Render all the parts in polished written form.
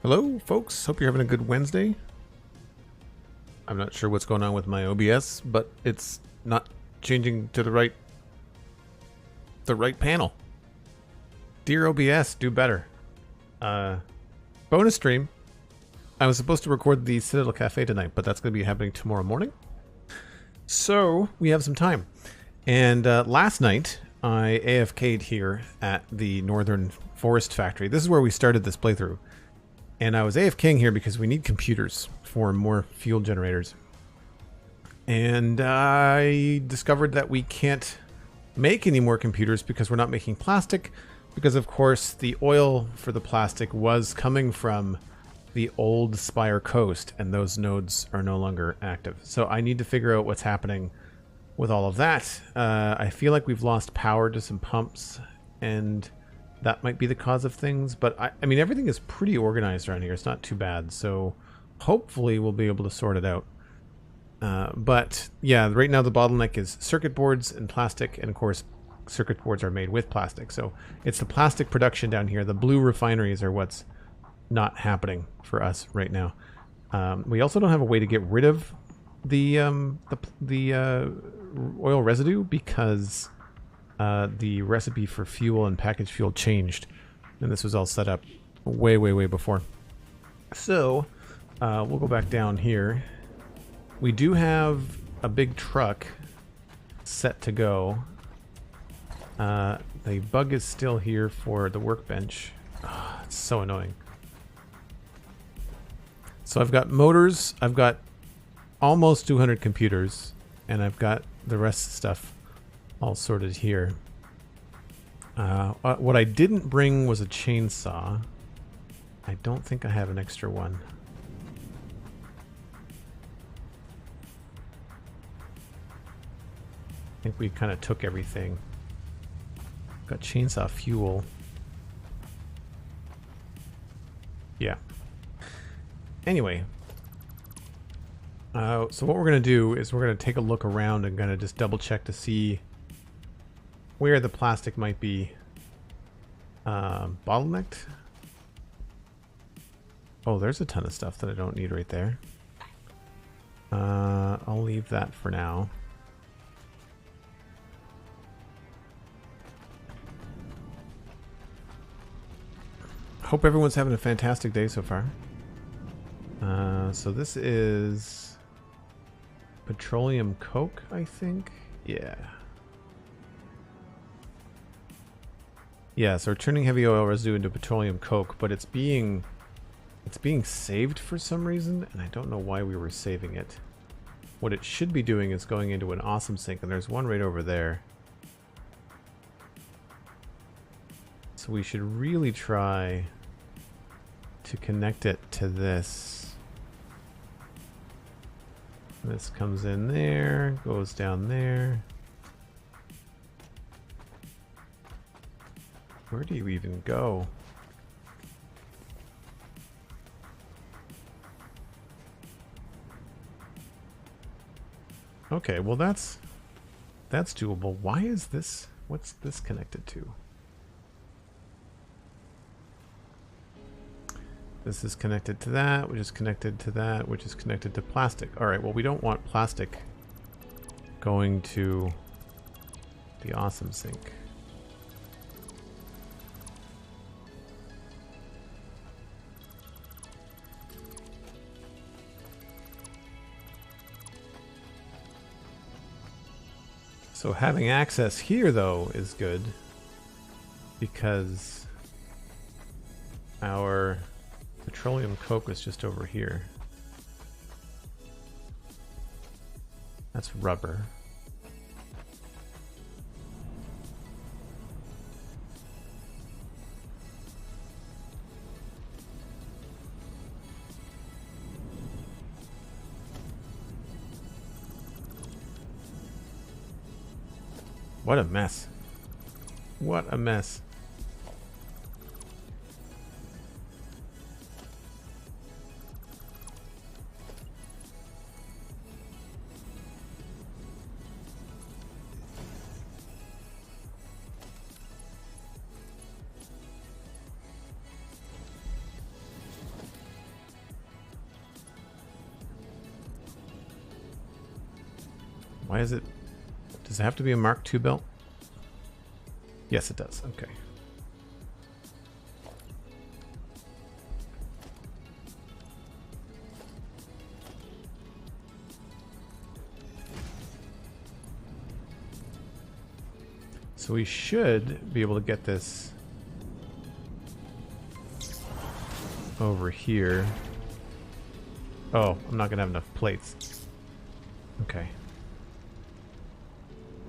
Hello, folks. Hope you're having a good Wednesday. I'm not sure what's going on with my OBS, but it's not changing to the right panel. Dear OBS, do better. Bonus stream. I was supposed to record the Citadel Cafe tonight, but that's going to be happening tomorrow morning. So we have some time. And last night, I AFK'd here at the Northern Forest Factory. This is where we started this playthrough. And I was AFKing here because we need computers for more fuel generators. And I discovered that we can't make any more computers because we're not making plastic. Because, of course, the oil for the plastic was coming from the old Spire coast, and those nodes are no longer active. So I need to figure out what's happening with all of that. I feel like we've lost power to some pumps, and that might be the cause of things. But I mean, everything is pretty organized around here. It's not too bad. So hopefully we'll be able to sort it out. But yeah, right now the bottleneck is circuit boards and plastic, and of course circuit boards are made with plastic. So it's the plastic production down here. The blue refineries are what's not happening for us right now. We also don't have a way to get rid of the oil residue because the recipe for fuel and packaged fuel changed, and this was all set up way before. So we'll go back down here. We do have a big truck set to go. The bug is still here for the workbench. Oh, it's so annoying. So I've got motors, I've got almost 200 computers, and I've got the rest of the stuff all sorted here. What I didn't bring was a chainsaw. I don't think I have an extra one. I think we kind of took everything. Got chainsaw fuel. Yeah. Anyway. So what we're going to do is we're going to take a look around and kind of just double check to see where the plastic might be bottlenecked. Oh, there's a ton of stuff that I don't need right there. I'll leave that for now. Hope everyone's having a fantastic day so far. So this is petroleum coke, I think. Yeah. Yeah, so we're turning heavy oil residue into petroleum coke, but it's being saved for some reason, and I don't know why we were saving it. What it should be doing is going into an awesome sink, and there's one right over there. So we should really try to connect it to this. This comes in there, goes down there. Where do you even go? Okay, well that's doable. Why is this? What's this connected to? This is connected to that, which is connected to that, which is connected to plastic. Alright, well we don't want plastic going to the awesome sink. So having access here though is good because our petroleum coke is just over here. That's rubber. What a mess. What a mess. Why is it... Does it have to be a Mark II belt? Yes, it does. Okay. So we should be able to get this over here. Oh, I'm not gonna have enough plates. Okay.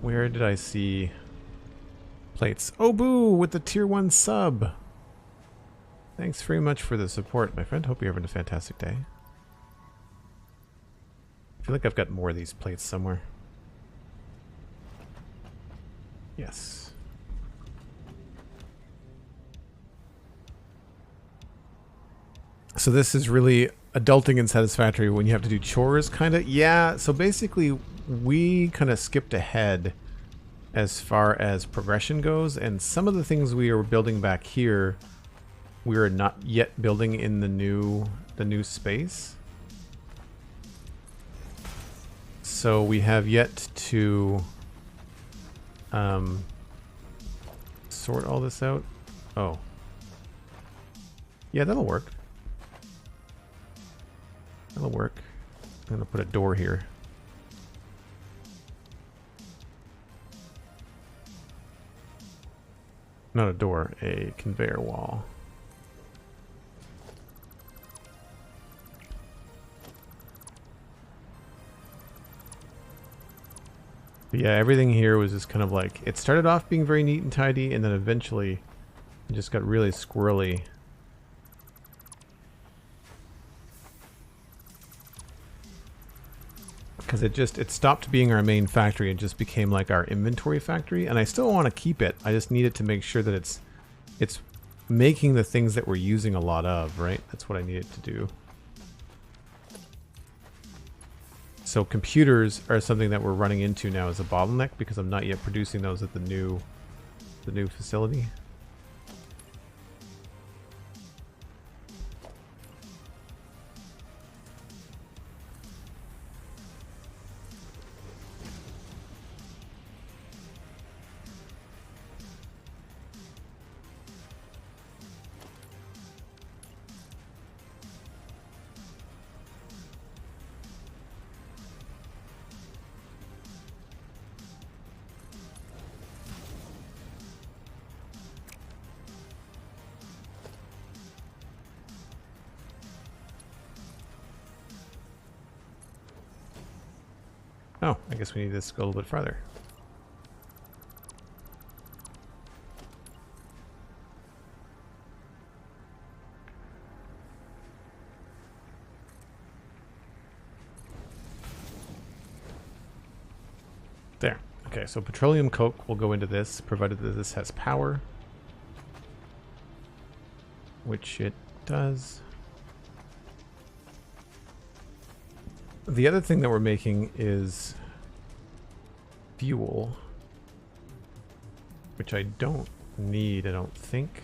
Where did I see plates? Oh, boo! With the tier 1 sub! Thanks very much for the support, my friend. Hope you're having a fantastic day. I feel like I've got more of these plates somewhere. Yes. So this is really adulting in Satisfactory when you have to do chores, kind of. Yeah, so basically we kind of skipped ahead as far as progression goes, and some of the things we are building back here, we are not yet building in the new space. So we have yet to sort all this out. Oh. Yeah, that'll work. That'll work. I'm gonna put a door here. Not a door, a conveyor wall. But yeah, everything here was just kind of like, it started off being very neat and tidy, and then eventually it just got really squirrely. Because it stopped being our main factory and just became like our inventory factory, and I still want to keep it. I just needed to make sure that it's making the things that we're using a lot of, right? That's what I needed to do. So computers are something that we're running into now as a bottleneck because I'm not yet producing those at the new facility. Oh, I guess we need this to go a little bit farther. There. Okay, so petroleum coke will go into this, provided that this has power. Which it does. The other thing that we're making is fuel, which I don't need, I don't think.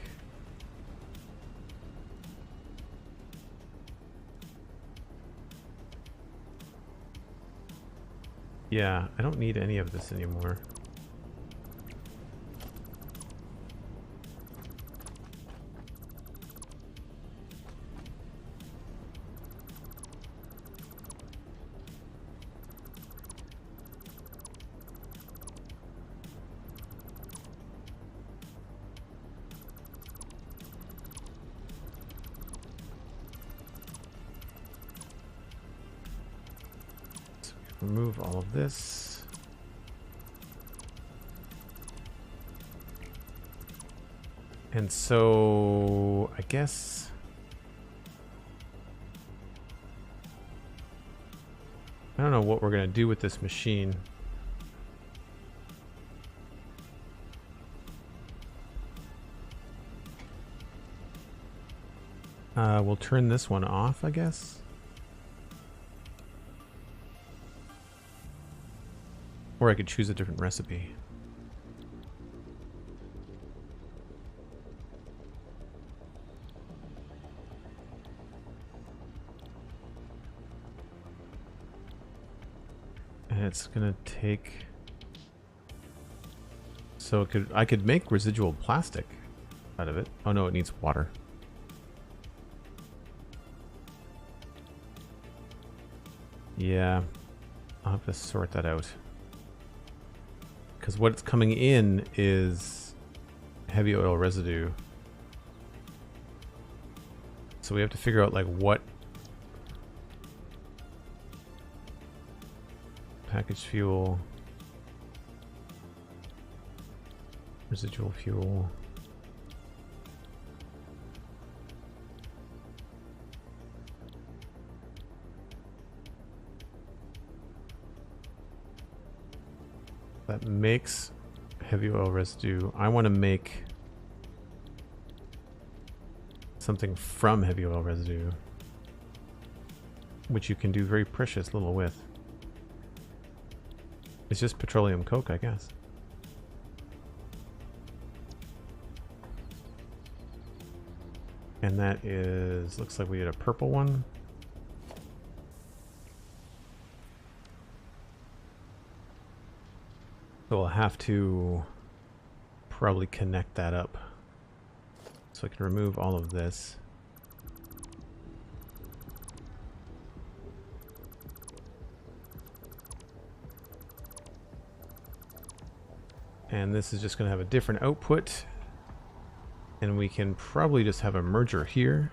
Yeah, I don't need any of this anymore. Remove all of this. And so I guess I don't know what we're gonna do with this machine. We'll turn this one off, I guess. Or I could choose a different recipe. And it's gonna take... So I could make residual plastic out of it. Oh no, it needs water. Yeah, I'll have to sort that out. Because what's coming in is heavy oil residue. So we have to figure out like what packaged fuel, residual fuel. That makes heavy oil residue. I want to make something from heavy oil residue, which you can do very precious little with. It's just petroleum coke, I guess. And that is, looks like we had a purple one. So we'll have to probably connect that up. So I can remove all of this. And this is just going to have a different output. And we can probably just have a merger here.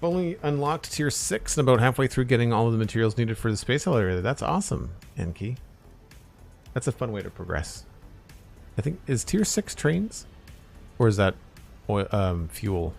Only unlocked tier 6 and about halfway through getting all of the materials needed for the space elevator. That's awesome, Enki. That's a fun way to progress. I think, is tier 6 trains? Or is that oil, fuel?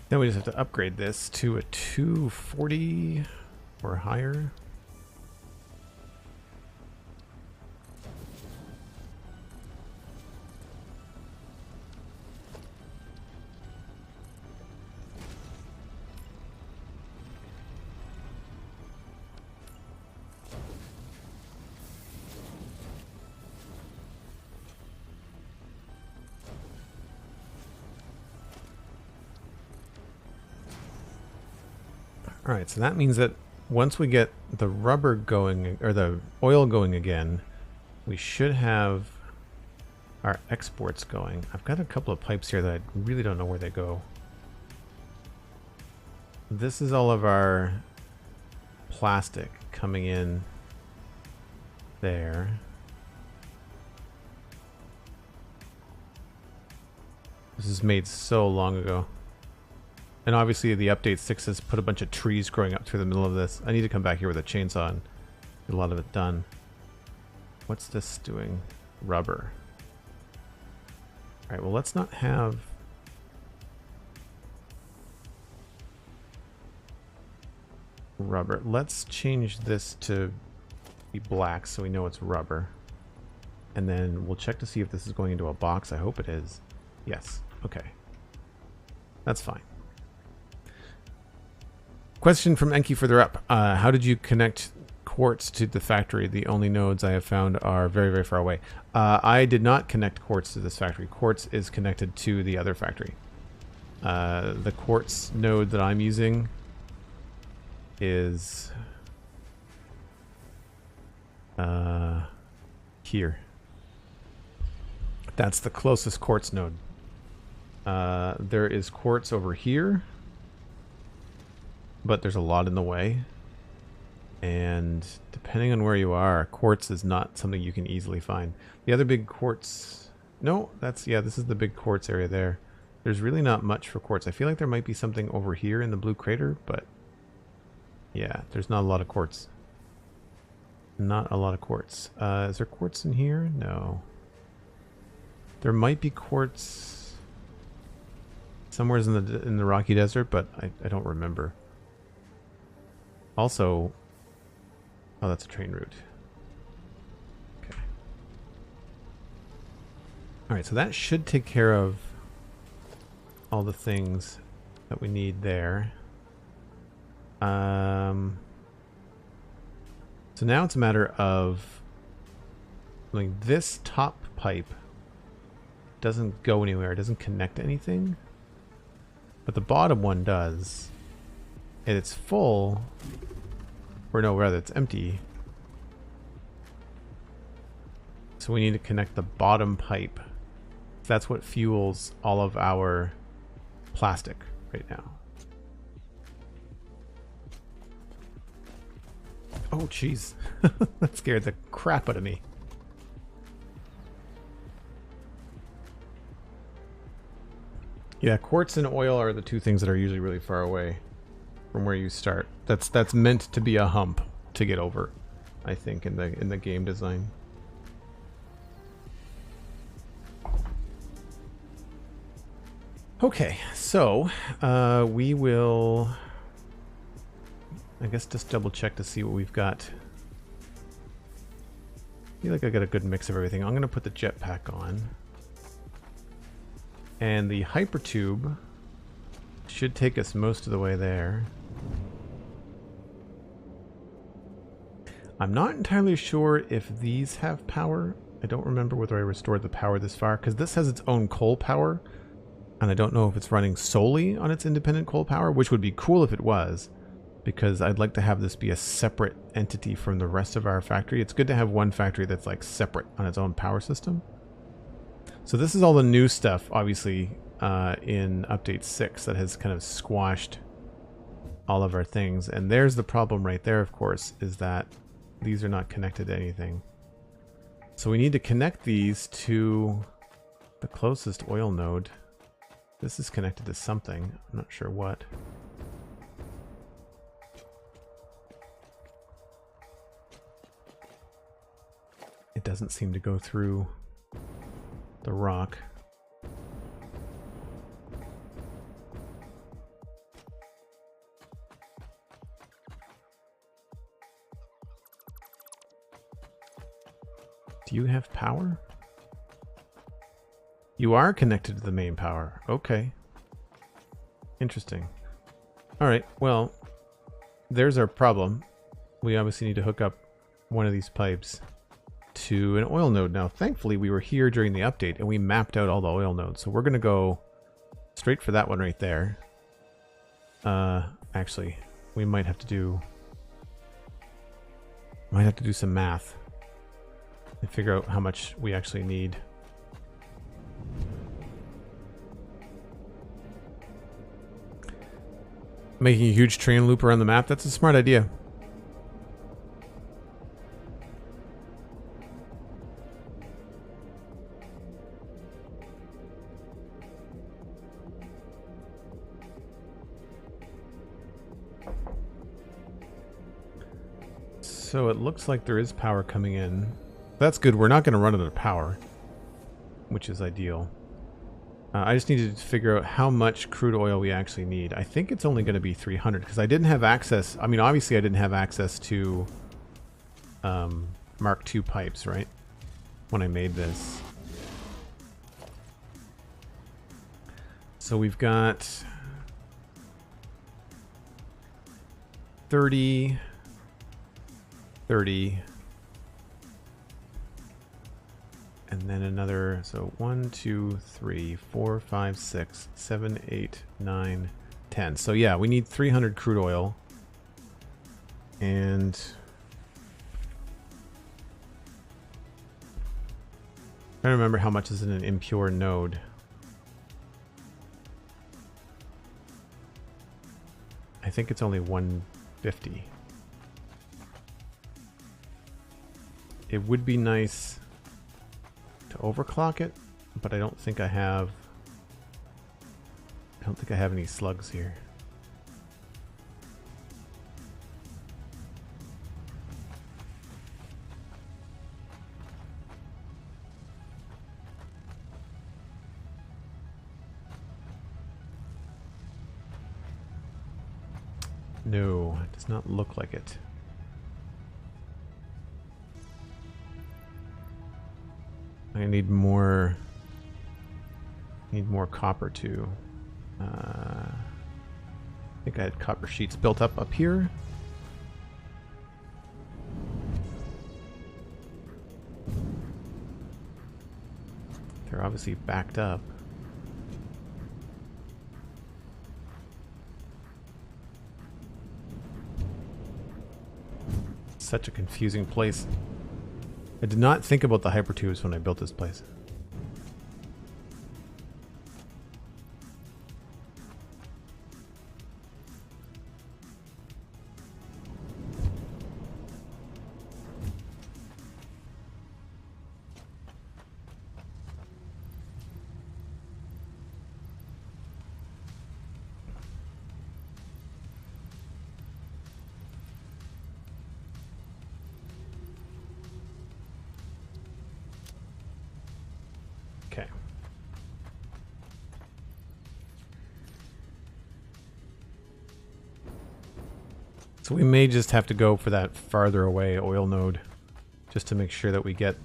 Then we just have to upgrade this to a 240 or higher. Alright, so that means that once we get the rubber going, or the oil going again, we should have our exports going. I've got a couple of pipes here that I really don't know where they go. This is all of our plastic coming in there. This is made so long ago. And obviously the update 6 has put a bunch of trees growing up through the middle of this. I need to come back here with a chainsaw and get a lot of it done. What's this doing? Rubber. Alright, well let's not have... rubber. Let's change this to be black so we know it's rubber. And then we'll check to see if this is going into a box. I hope it is. Yes. Okay. That's fine. Question from Enki further up. How did you connect quartz to the factory? The only nodes I have found are very, very far away. I did not connect quartz to this factory. Quartz is connected to the other factory. The quartz node that I'm using is here. That's the closest quartz node. There is quartz over here, but there's a lot in the way, and depending on where you are, quartz is not something you can easily find. The other big quartz, no, that's, yeah, this is the big quartz area there. There's really not much for quartz. I feel like there might be something over here in the blue crater, but yeah, there's not a lot of quartz. Not a lot of quartz. Is there quartz in here? No. There might be quartz Somewhere in the Rocky Desert, but I don't remember. Also, oh, that's a train route. Okay. All right, so that should take care of all the things that we need there. So now it's a matter of, like, this top pipe doesn't go anywhere. It doesn't connect to anything. But the bottom one does. And it's full. Or no, rather it's empty. So we need to connect the bottom pipe. That's what fuels all of our plastic right now. Oh, jeez. That scared the crap out of me. Yeah, quartz and oil are the two things that are usually really far away from where you start. That's meant to be a hump to get over, I think, in the game design. Okay, so we will, I guess, just double check to see what we've got. I feel like I got a good mix of everything. I'm going to put the jetpack on. And the hypertube should take us most of the way there. I'm not entirely sure if these have power. I don't remember whether I restored the power this far, because this has its own coal power. And I don't know if it's running solely on its independent coal power, which would be cool if it was, because I'd like to have this be a separate entity from the rest of our factory. It's good to have one factory that's like separate on its own power system. So this is all the new stuff, obviously, in Update 6 that has kind of squashed all of our things. And there's the problem right there, of course, is that these are not connected to anything. So we need to connect these to the closest oil node. This is connected to something. I'm not sure what. It doesn't seem to go through the rock. Do you have power? You are connected to the main power. Okay. Interesting. Alright, well, there's our problem. We obviously need to hook up one of these pipes to an oil node. Now, thankfully, we were here during the update and we mapped out all the oil nodes. So we're going to go straight for that one right there. Actually, we might have to do some math and figure out how much we actually need. Making a huge train loop around the map, that's a smart idea. So it looks like there is power coming in. That's good. We're not going to run out of power, which is ideal. I just needed to figure out how much crude oil we actually need. I think it's only going to be 300 because I didn't have access. I mean, obviously I didn't have access to Mark II pipes, right? When I made this. So we've got 30, 30, and then another, so 1, 2, 3, 4, 5, 6, 7, 8, 9, 10. So yeah, we need 300 crude oil. And I don't remember how much is in an impure node. I think it's only 150. It would be nice to overclock it, but I don't think I have any slugs here. No, it does not look like it. I need more copper too. I think I had copper sheets built up here. They're obviously backed up. Such a confusing place. I did not think about the hypertubes when I built this place. Okay. So we may just have to go for that farther away oil node just to make sure that we get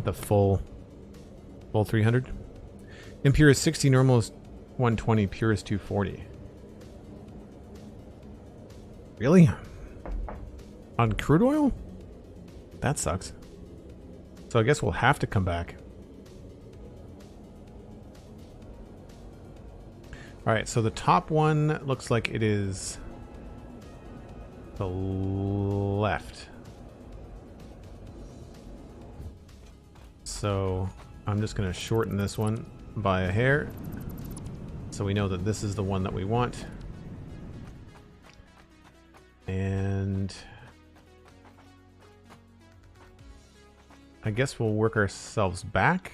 the full 300. Impure is 60, normal is 120, pure is 240. Really? On crude oil? That sucks. So I guess we'll have to come back. Alright, so the top one looks like it is the left. So I'm just going to shorten this one by a hair so we know that this is the one that we want. And I guess we'll work ourselves back.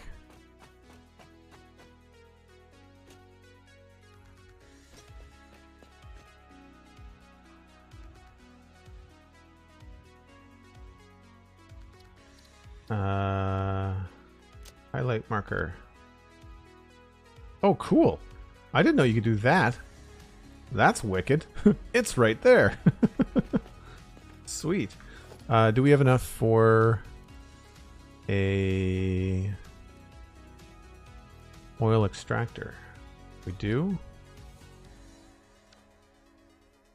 Highlight marker. Oh, cool. I didn't know you could do that. That's wicked. It's right there. Sweet. Do we have enough for a oil extractor? We do.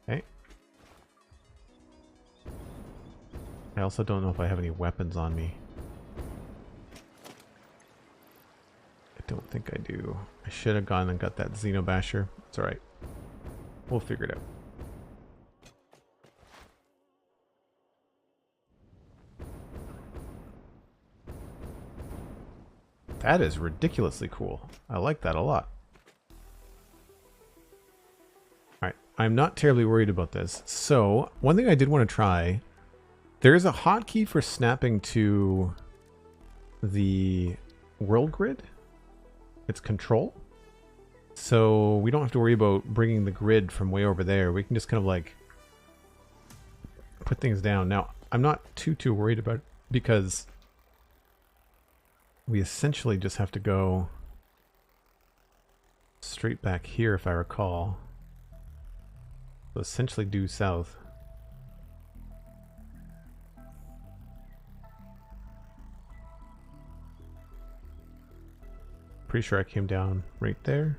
Okay. I also don't know if I have any weapons on me. I don't think I do. I should have gone and got that Xenobasher. It's alright. We'll figure it out. That is ridiculously cool. I like that a lot. Alright, I'm not terribly worried about this. So, one thing I did want to try, there is a hotkey for snapping to the world grid. It's control. So we don't have to worry about bringing the grid from way over there. We can just kind of like put things down. Now, I'm not too worried about it because we essentially just have to go straight back here, if I recall. So essentially due south. Pretty sure I came down right there.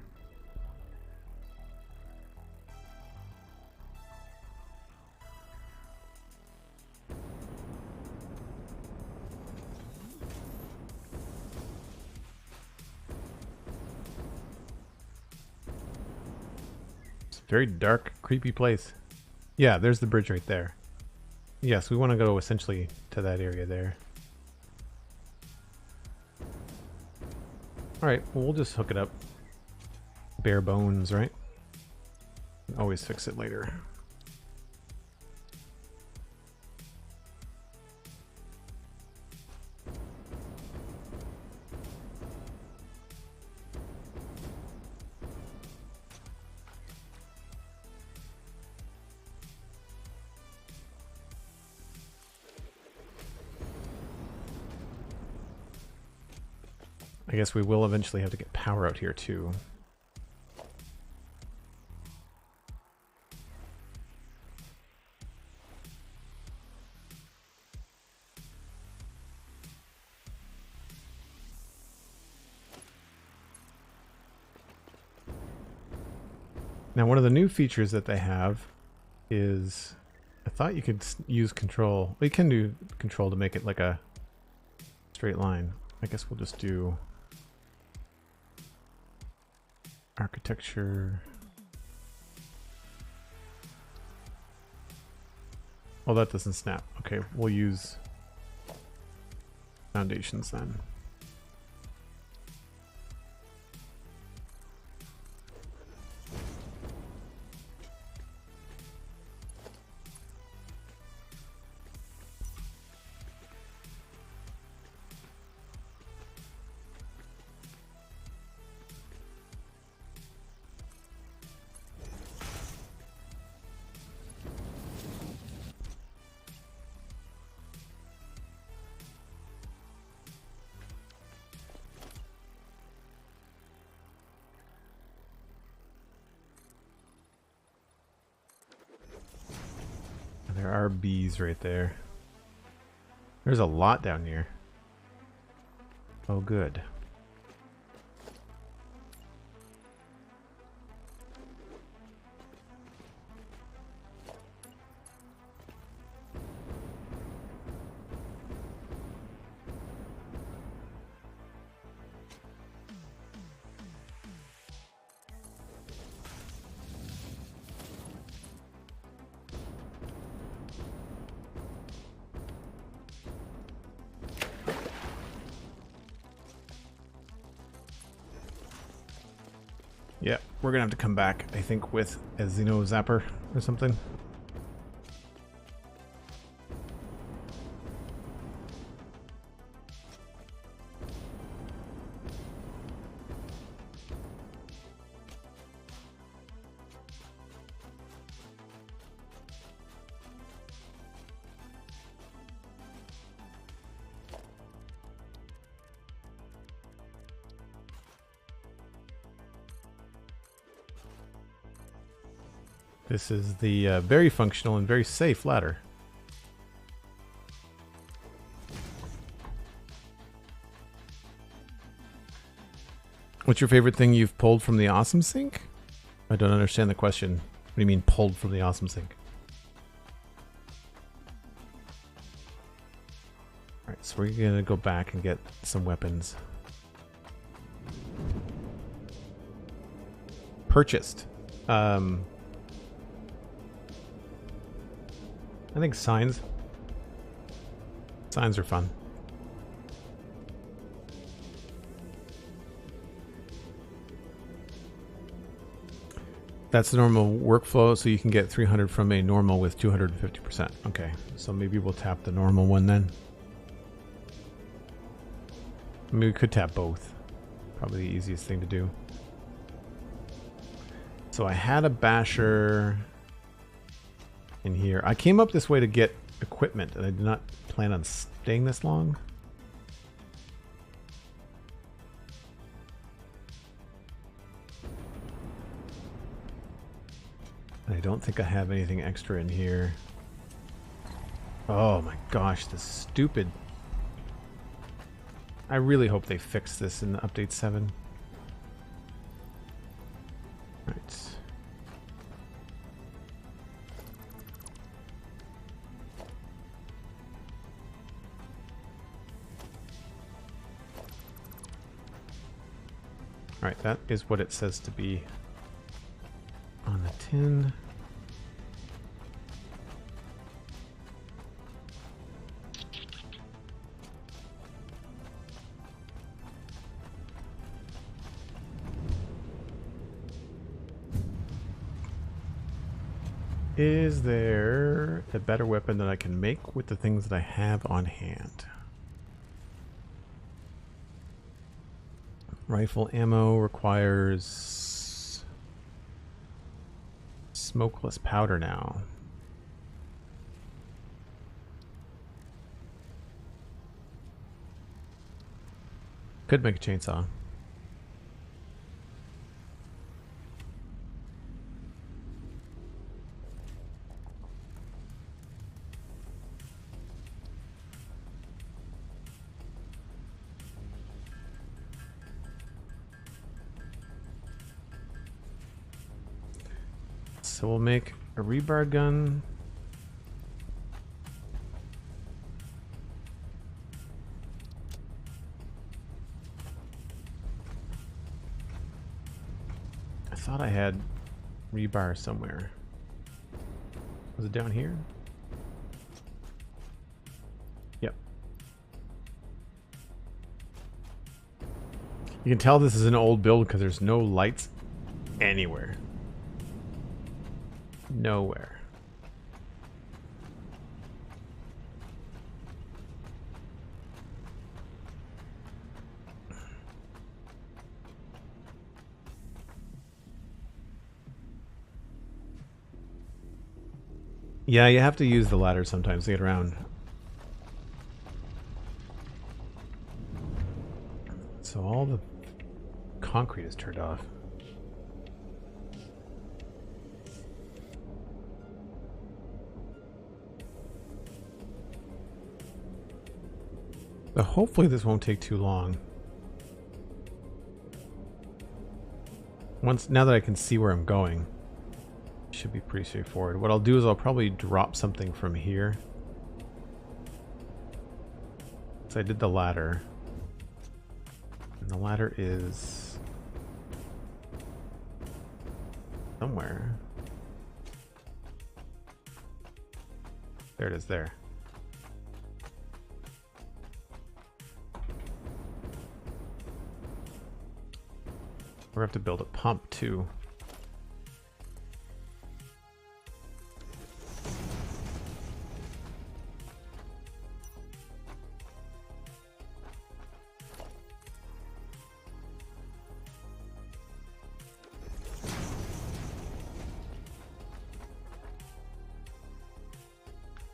It's a very dark, creepy place. Yeah, there's the bridge right there. Yes, we want to go essentially to that area there. Alright, well, we'll just hook it up. Bare bones, right? Always fix it later. I guess we will eventually have to get power out here too. Now, one of the new features that they have is, I thought you could use control. Well, you can do control to make it like a straight line. I guess we'll just do architecture. Oh, that doesn't snap. Okay, we'll use foundations then. There are bees right there. There's a lot down here. Oh, good. Yeah, we're gonna have to come back, I think, with a Xeno Zapper or something. This is the very functional and very safe ladder. What's your favorite thing you've pulled from the Awesome Sink? I don't understand the question. What do you mean pulled from the Awesome Sink? Alright, so we're gonna go back and get some weapons. Purchased. I think signs are fun. That's the normal workflow, so you can get 300 from a normal with 250%. Okay, so maybe we'll tap the normal one then. I mean, we could tap both. Probably the easiest thing to do. So I had a basher in here. I came up this way to get equipment, and I did not plan on staying this long. And I don't think I have anything extra in here. Oh my gosh, this stupid... I really hope they fix this in update 7. Right. Alright, that is what it says to be on the tin. Is there a better weapon that I can make with the things that I have on hand? Rifle ammo requires smokeless powder now. Could make a chainsaw. so we'll make a rebar gun. I thought I had rebar somewhere. Was it down here? Yep. You can tell this is an old build because there's no lights anywhere. Nowhere. Yeah, you have to use the ladder sometimes to get around. So all the concrete is turned off. But hopefully this won't take too long. Now that I can see where I'm going, it should be pretty straightforward. What I'll do is I'll probably drop something from here. So I did the ladder. And the ladder is somewhere. There it is there. We have to build a pump too.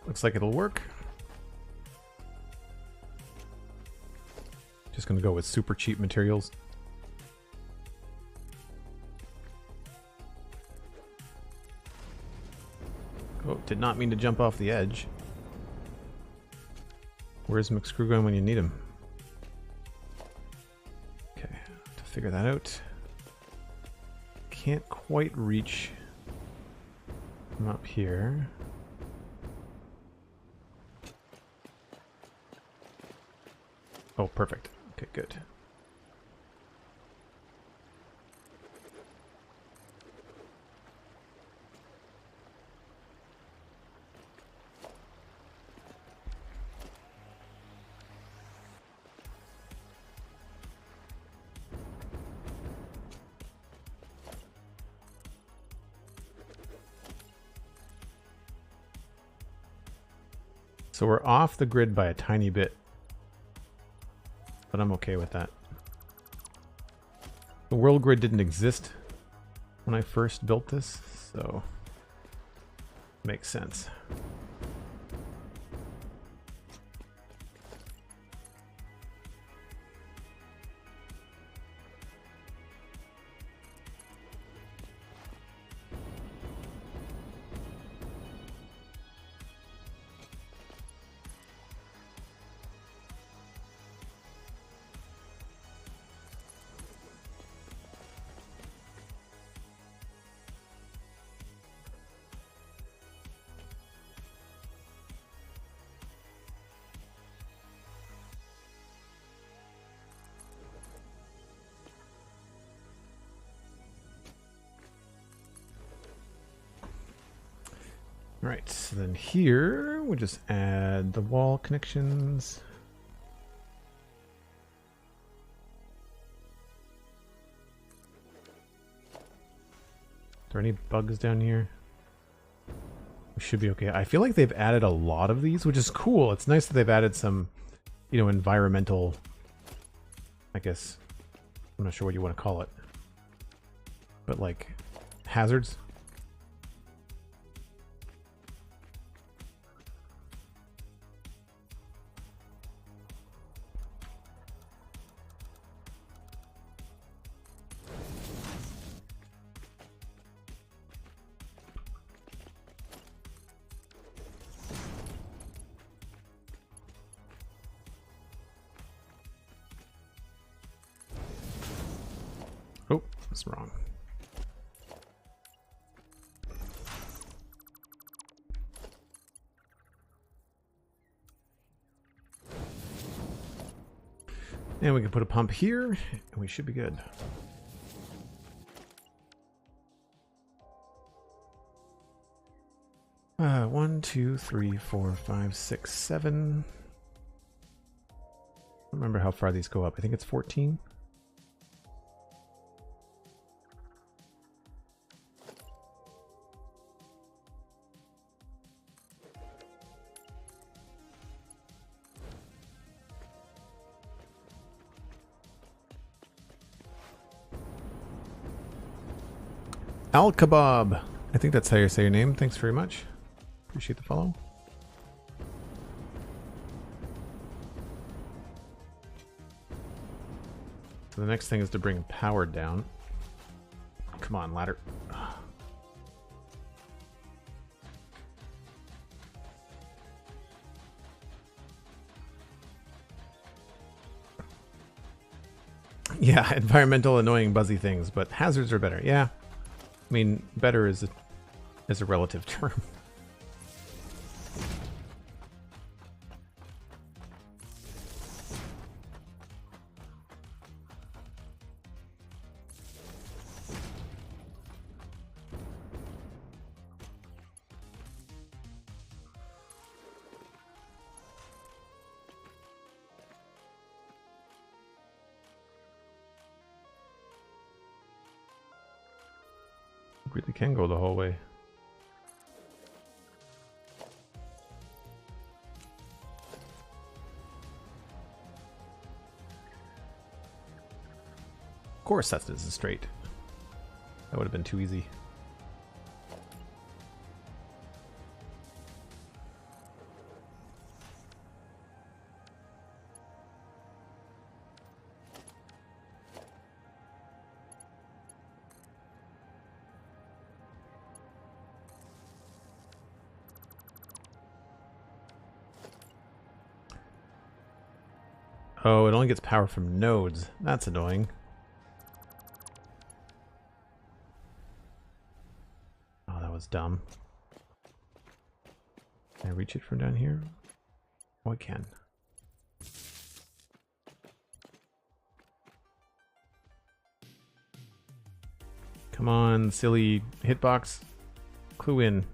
Looks like it'll work. Just gonna go with super cheap materials. Oh, did not mean to jump off the edge. Where's McScrewgunn when you need him? Okay, to figure that out. Can't quite reach from up here. Oh, perfect. Okay, good. So we're off the grid by a tiny bit, but I'm okay with that. The world grid didn't exist when I first built this, so makes sense. Right, so then here we'll just add the wall connections. Are there any bugs down here? We should be okay. I feel like they've added a lot of these, which is cool. It's nice that they've added some, you know, environmental, I guess, I'm not sure what you want to call it, but like hazards. Oh, that's wrong. And we can put a pump here, and we should be good. One, two, three, four, five, six, seven. I don't remember how far these go up. I think it's 14. Al Kebab. I think that's how you say your name. Thanks very much. Appreciate the follow. So the next thing is to bring power down. Come on, ladder. Yeah, environmental annoying buzzy things, but hazards are better. Yeah. I mean, better is a relative term. Really can go the whole way. Of course that isn't straight. That would have been too easy. Oh, it only gets power from nodes. That's annoying. Oh, that was dumb. Can I reach it from down here? Oh, I can. Come on, silly hitbox. Clue in.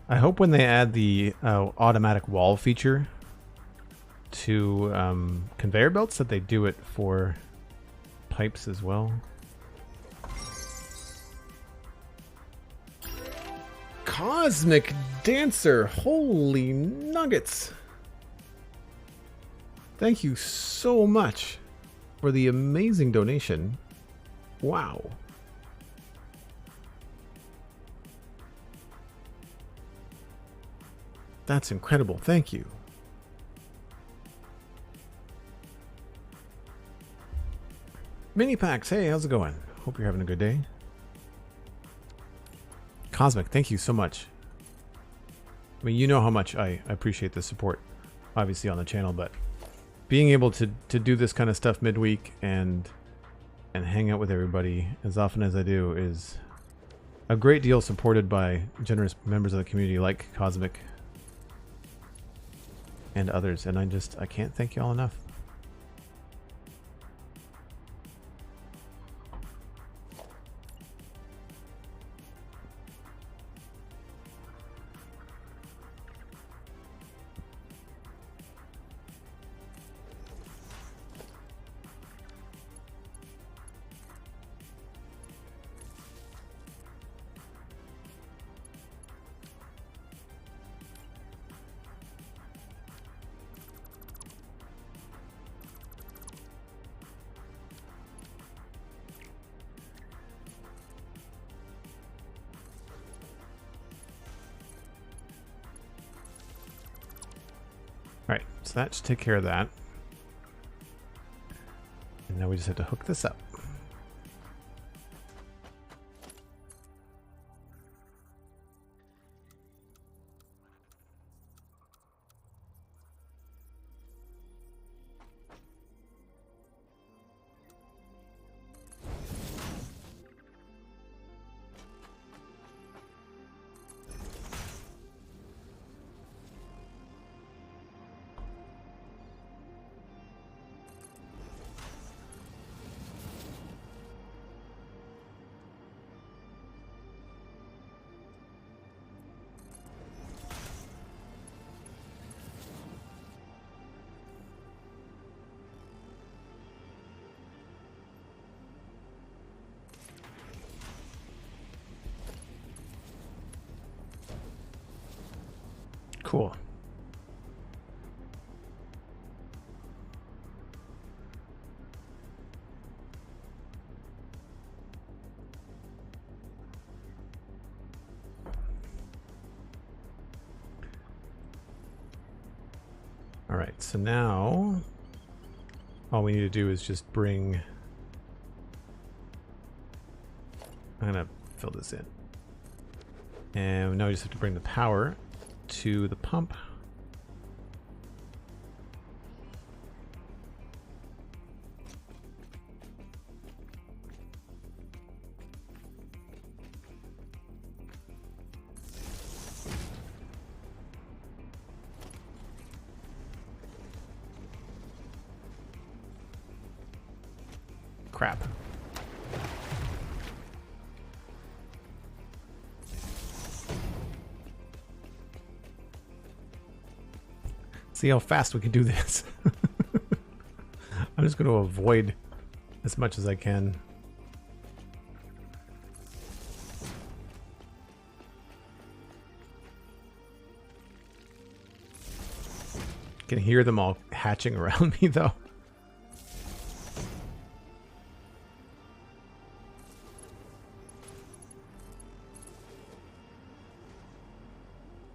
I hope when they add the automatic wall feature to conveyor belts that they do it for pipes as well. Cosmic Dancer, holy nuggets! Thank you so much for the amazing donation. Wow. That's incredible. Thank you. Mini Packs, hey, how's it going? Hope you're having a good day. Cosmic, thank you so much. I mean, you know how much I appreciate the support, obviously, on the channel, but being able to do this kind of stuff midweek and hang out with everybody as often as I do is a great deal supported by generous members of the community like Cosmic and others, and I can't thank you all enough. Alright, so that should take care of that. And now we just have to hook this up. Cool. All right, so now all we need to do is just bring... I'm gonna fill this in. And now we just have to bring the power to the pump. Crap. See how fast we can do this. I'm just going to avoid as much as I can. Can hear them all hatching around me though.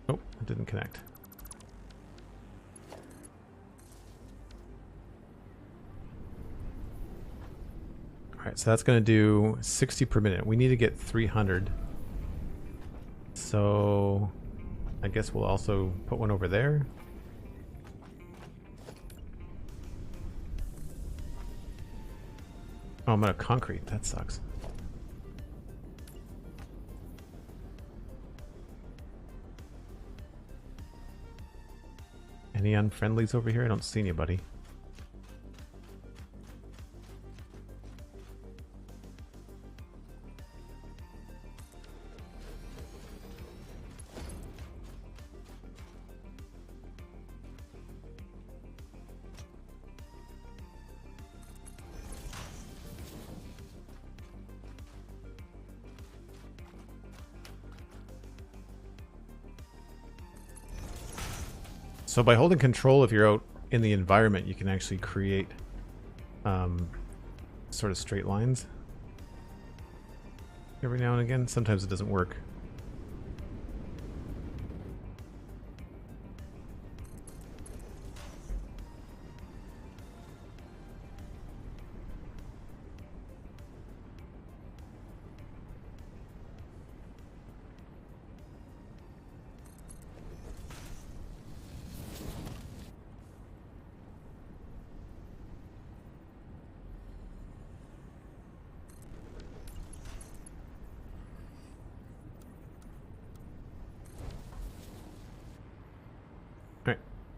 Oh, it didn't connect. Alright, so that's going to do 60 per minute. We need to get 300. So I guess we'll also put one over there. Oh, I'm out of concrete. That sucks. Any unfriendlies over here? I don't see anybody. So by holding control, if you're out in the environment, you can actually create sort of straight lines every now and again. Sometimes it doesn't work.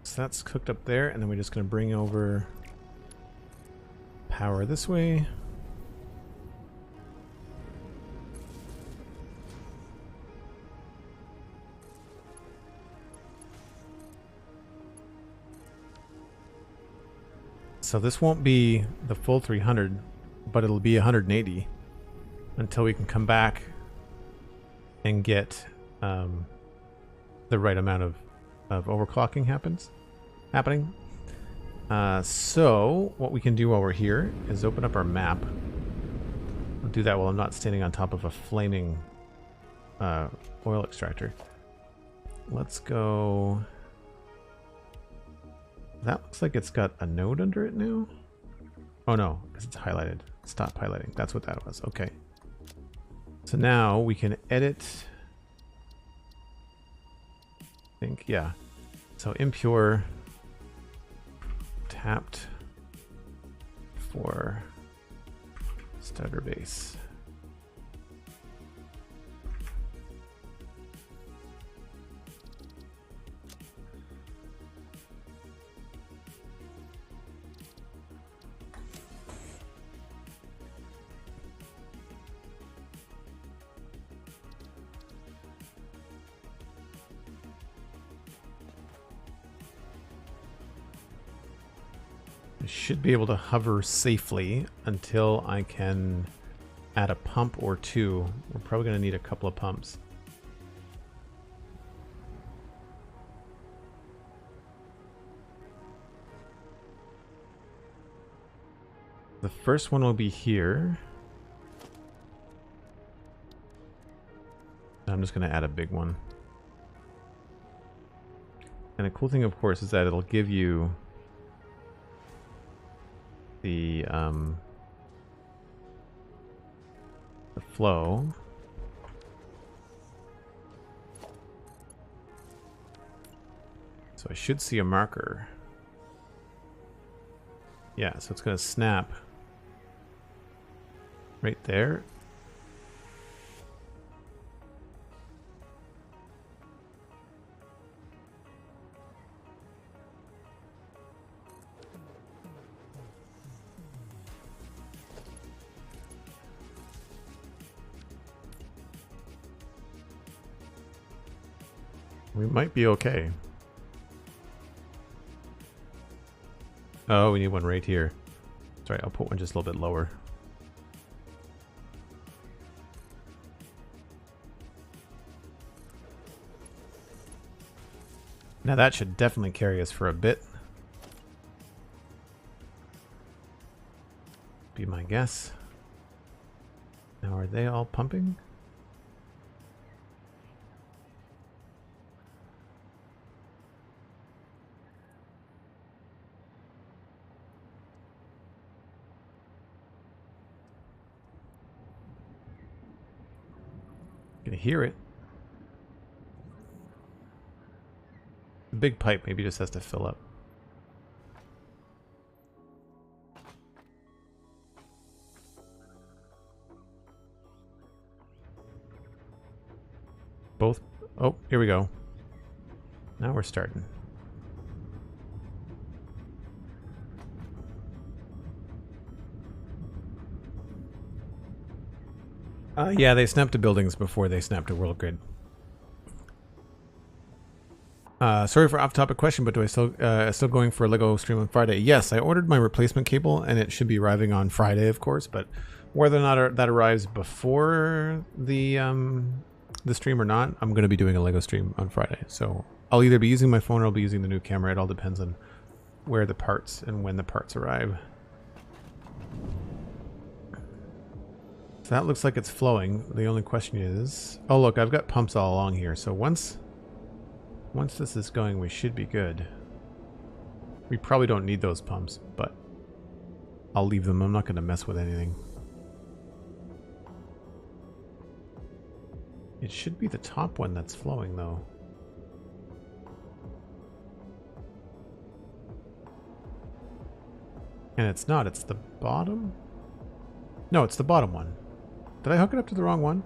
So that's cooked up there, and then we're just going to bring over power this way. So this won't be the full 300, but it'll be 180 until we can come back and get the right amount of overclocking happening. So what we can do while we're here is open up our map. I'll do that while I'm not standing on top of a flaming oil extractor. Let's go. That looks like it's got a node under it now. Oh no, because it's highlighted. Stop highlighting. That's what that was. Okay. So now we can edit. I think, yeah. So impure tapped for starter base. I should be able to hover safely until I can add a pump or two. We're probably going to need a couple of pumps. The first one will be here. I'm just going to add a big one. And the cool thing, of course, is that it'll give you the flow. So I should see a marker. Yeah, so it's going to snap right there. We might be okay. Oh, we need one right here. Sorry, I'll put one just a little bit lower. Now that should definitely carry us for a bit. Be my guess. Now are they all pumping? Can hear it. The big pipe maybe just has to fill up. Both. Oh, here we go. Now we're starting. Yeah, they snapped to buildings before they snapped to world grid. Sorry for off-topic question, but do I still going for a Lego stream on Friday? Yes, I ordered my replacement cable, and it should be arriving on Friday, of course. But whether or not that arrives before the stream or not, I'm going to be doing a Lego stream on Friday. So I'll either be using my phone or I'll be using the new camera. It all depends on where the parts and when the parts arrive. So that looks like it's flowing. The only question is... Oh, look, I've got pumps all along here. So once this is going, we should be good. We probably don't need those pumps, but I'll leave them. I'm not going to mess with anything. It should be the top one that's flowing, though. And it's not. It's the bottom? No, it's the bottom one. Did I hook it up to the wrong one?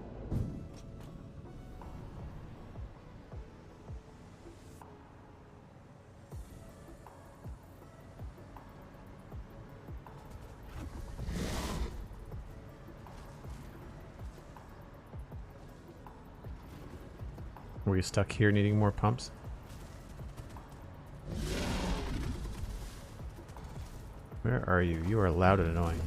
Were you stuck here needing more pumps? Where are you? You are loud and annoying.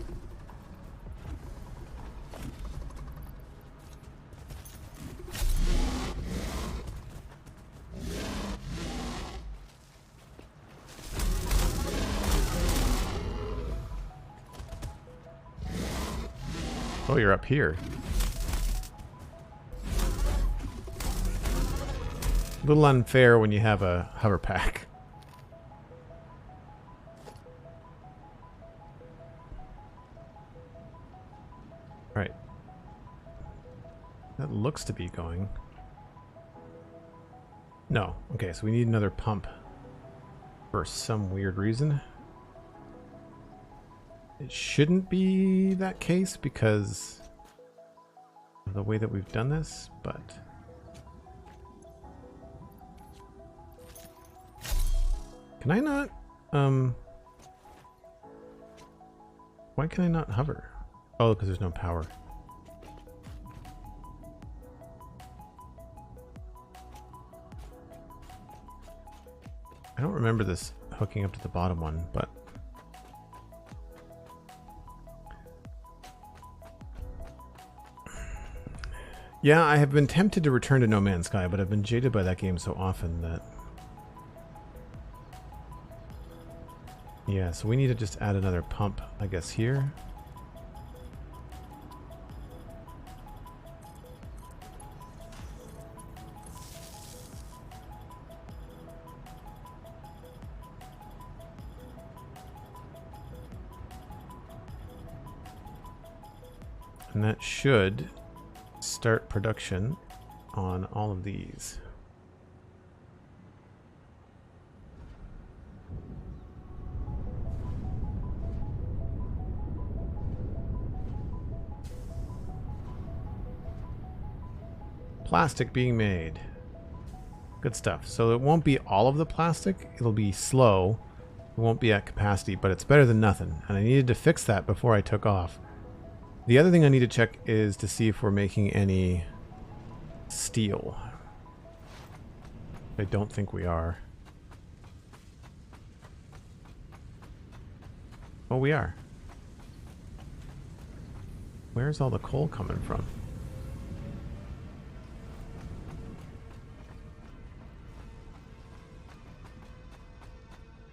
Oh, you're up here. A little unfair when you have a hover pack. Right. That looks to be going. No. Okay, so we need another pump for some weird reason. It shouldn't be that case because of the way that we've done this, but... Can I not, why can I not hover? Oh, because there's no power. I don't remember this hooking up to the bottom one, but... Yeah, I have been tempted to return to No Man's Sky, but I've been jaded by that game so often that... Yeah, so we need to just add another pump, I guess, here. And that should start production on all of these. Plastic being made. Good stuff. So it won't be all of the plastic. It'll be slow. It won't be at capacity, but it's better than nothing. And I needed to fix that before I took off. The other thing I need to check is to see if we're making any steel. I don't think we are. Oh, we are. Where's all the coal coming from?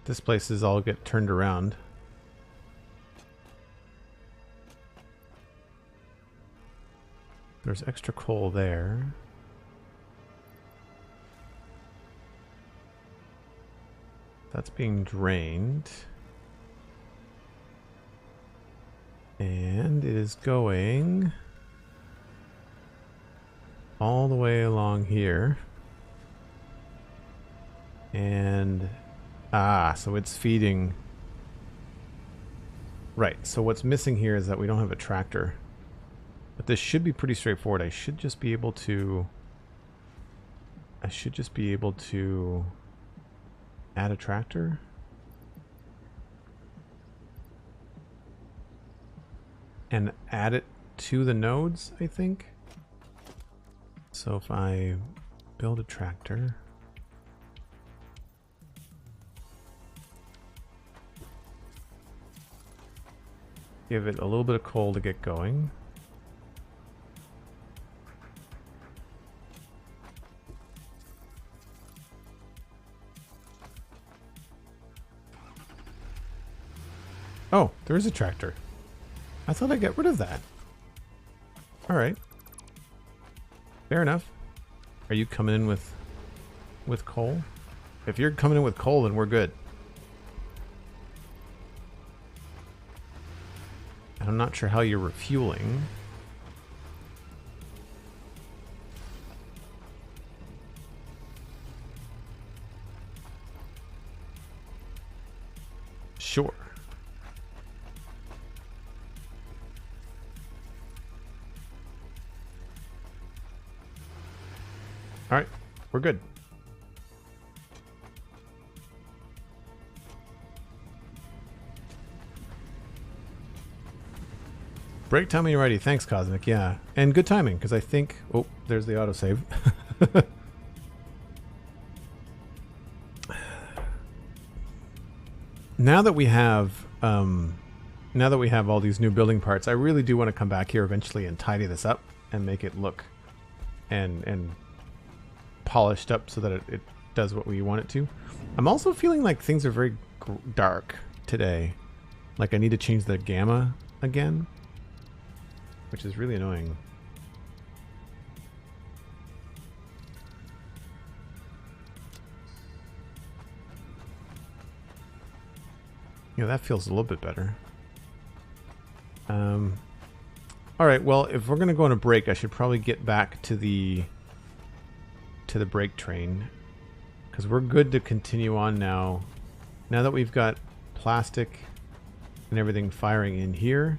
This place is all get turned around. There's extra coal there. That's being drained. And it is going all the way along here. And so it's feeding. Right, so what's missing here is that we don't have a tractor. But this should be pretty straightforward. I should just be able to add a tractor. And add it to the nodes, I think. So if I build a tractor. Give it a little bit of coal to get going. Oh, there is a tractor. I thought I'd get rid of that. Alright. Fair enough. Are you coming in with coal? If you're coming in with coal, then we're good. And I'm not sure how you're refueling. Sure. All right, we're good. Break time when you're ready. Thanks, KsenyaK. Yeah, and good timing because I think. Oh, there's the autosave. Now that we have all these new building parts, I really do want to come back here eventually and tidy this up and make it look and polished up so that it does what we want it to. I'm also feeling like things are very dark today. Like I need to change the gamma again, which is really annoying. Yeah, that feels a little bit better. All right, well, if we're going to go on a break, I should probably get back to the break train because we're good to continue on now. Now that we've got plastic and everything firing in here,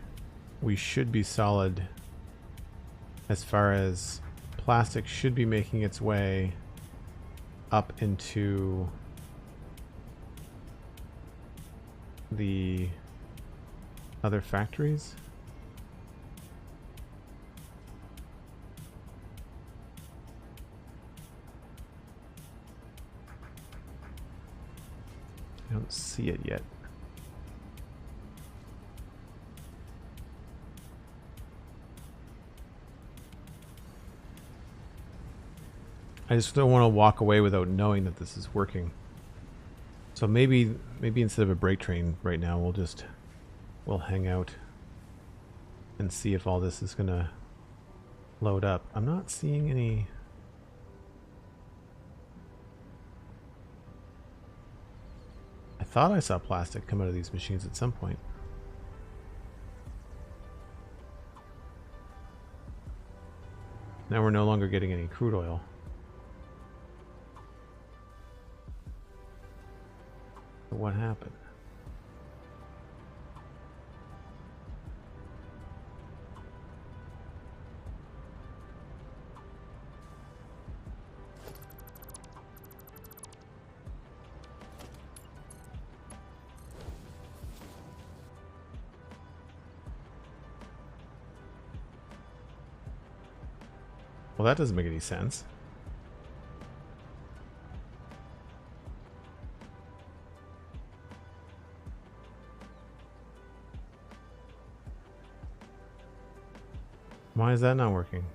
we should be solid as far as plastic should be making its way up into the other factories. I don't see it yet. I just don't want to walk away without knowing that this is working. So maybe instead of a break train right now, we'll hang out and see if all this is gonna load up. I'm not seeing any. I thought I saw plastic come out of these machines at some point. Now we're no longer getting any crude oil. So what happened? Well, that doesn't make any sense. Why is that not working?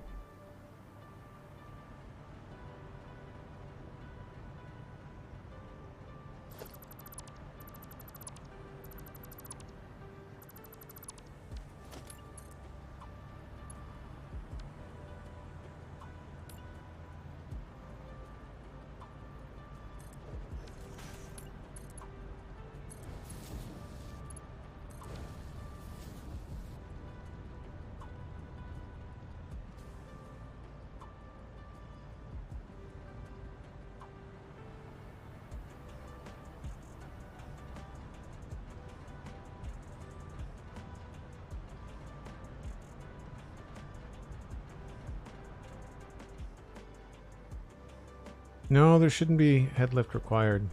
No, there shouldn't be head lift required.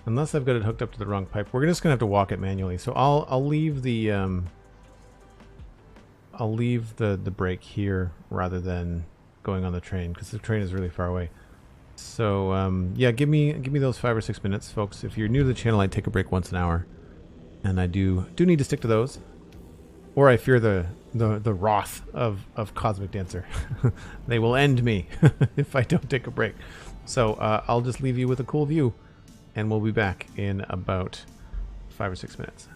Unless I've got it hooked up to the wrong pipe. We're just gonna have to walk it manually. So I'll leave the brake here rather than going on the train, because the train is really far away. So yeah, give me those 5 or 6 minutes, folks. If you're new to the channel, I take a break once an hour, and I do need to stick to those, or I fear the wrath of Cosmic Dancer. They will end me if I don't take a break. So I'll just leave you with a cool view, and we'll be back in about 5 or 6 minutes.